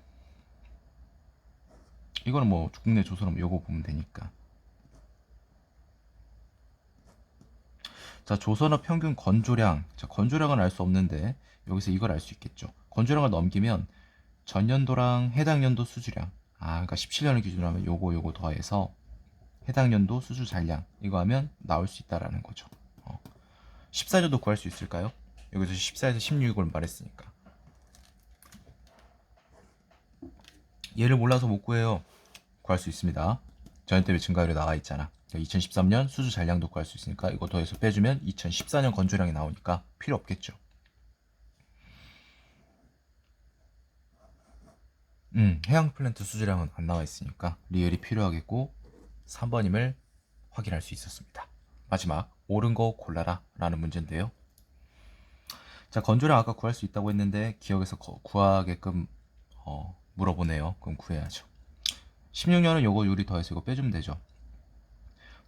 이거는 뭐 국내 조선업 요거 보면 되니까. 자, 조선업 평균 건조량. 자, 건조량은 알 수 없는데 여기서 이걸 알 수 있겠죠. 건조량을 넘기면 전년도랑 해당 연도 수주량. 그러니까 17년을 기준으로 하면 요거 더해서 해당 연도 수주 잔량 이거 하면 나올 수 있다라는 거죠. 14년도 구할 수 있을까요? 여기서 14에서 16을 말했으니까. 얘를 몰라서 못 구해요. 구할 수 있습니다. 전년 대비 증가율이 나와 있잖아. 2013년 수주 잔량도 구할 수 있으니까 이거 더해서 빼주면 2014년 건조량이 나오니까 필요 없겠죠. 해양 플랜트 수주량은 안 나와 있으니까 리얼이 필요하겠고 3번임을 확인할 수 있었습니다. 마지막 옳은 거 골라라 라는 문제인데요. 자, 건조량 아까 구할 수 있다고 했는데 기억에서 구하게끔 물어보네요. 그럼 구해야죠. 16년은 요거 요리 더해서 이거 빼주면 되죠.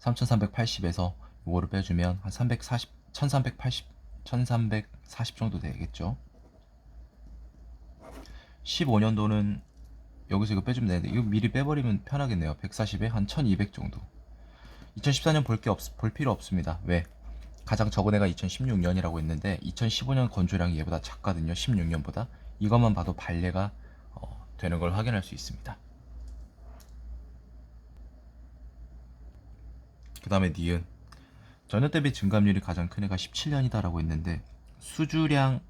3380에서 요거를 빼주면 한 340, 1340 정도 되겠죠. 15년도는 여기서 이거 빼주면 되는데 이거 미리 빼버리면 편하겠네요. 140에 한 1200 정도. 2014년 볼 필요 없습니다. 왜? 가장 적은 애가 2016년이라고 했는데 2015년 건조량이 얘보다 작거든요. 16년보다. 이것만 봐도 발레가 되는 걸 확인할 수 있습니다. 그 다음에 니은. 전년 대비 증감률이 가장 큰 애가 17년이다 라고 했는데 수주량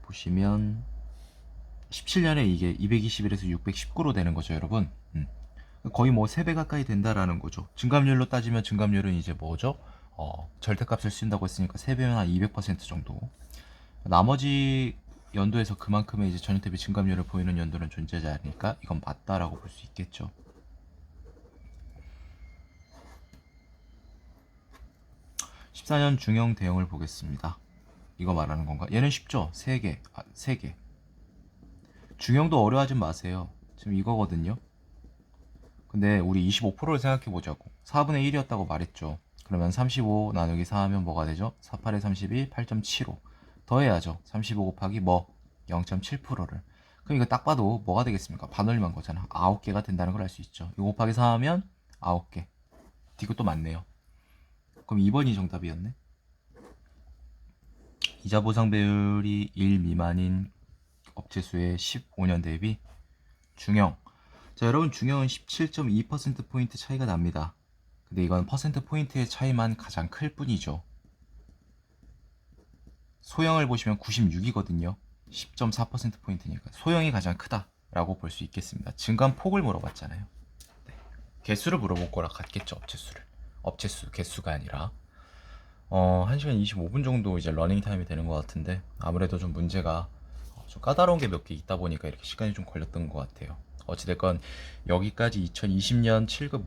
보시면 17년에 이게 221에서 619로 되는 거죠, 여러분. 거의 뭐 3배 가까이 된다라는 거죠. 증감률로 따지면 증감률은 이제 뭐죠? 절대값을 쓴다고 했으니까 3배면 한 200% 정도. 나머지 연도에서 그만큼의 이제 전년 대비 증감률을 보이는 연도는 존재하지 않으니까 이건 맞다라고 볼 수 있겠죠. (14년) 중형 대형을 보겠습니다. 이거 말하는 건가? 얘는 쉽죠? 3개. 3개. 중형도 어려워하지 마세요. 지금 이거거든요. 근데 우리 25%를 생각해 보자고. 4분의 1이었다고 말했죠. 그러면 35 나누기 4 하면 뭐가 되죠? 48에 32, 8.75. 더해야죠. 35 곱하기 뭐? 0.7%를. 그럼 이거 딱 봐도 뭐가 되겠습니까? 반올림한 거잖아. 9개가 된다는 걸 알 수 있죠. 이거 곱하기 4 하면 9개. 이것도 맞네요. 그럼 2번이 정답이었네. 이자 보상 배율이 1 미만인 업체 수의 15년 대비 중형. 자, 여러분 중형은 17.2%포인트 차이가 납니다. 근데 이건 퍼센트 포인트의 차이만 가장 클 뿐이죠. 소형을 보시면 96이거든요. 10.4%포인트니까 소형이 가장 크다라고 볼 수 있겠습니다. 증감 폭을 물어봤잖아요. 네. 개수를 물어볼 거라 같겠죠. 업체수 개수가 아니라 1시간 25분 정도 이제 러닝 타임이 되는 것 같은데 아무래도 좀 문제가 좀 까다로운 게 몇 개 있다 보니까 이렇게 시간이 좀 걸렸던 것 같아요. 어찌됐건 여기까지 2020년 7급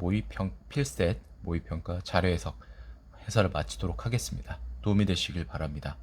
필셋 모의평가 자료 해석 해설을 마치도록 하겠습니다. 도움이 되시길 바랍니다.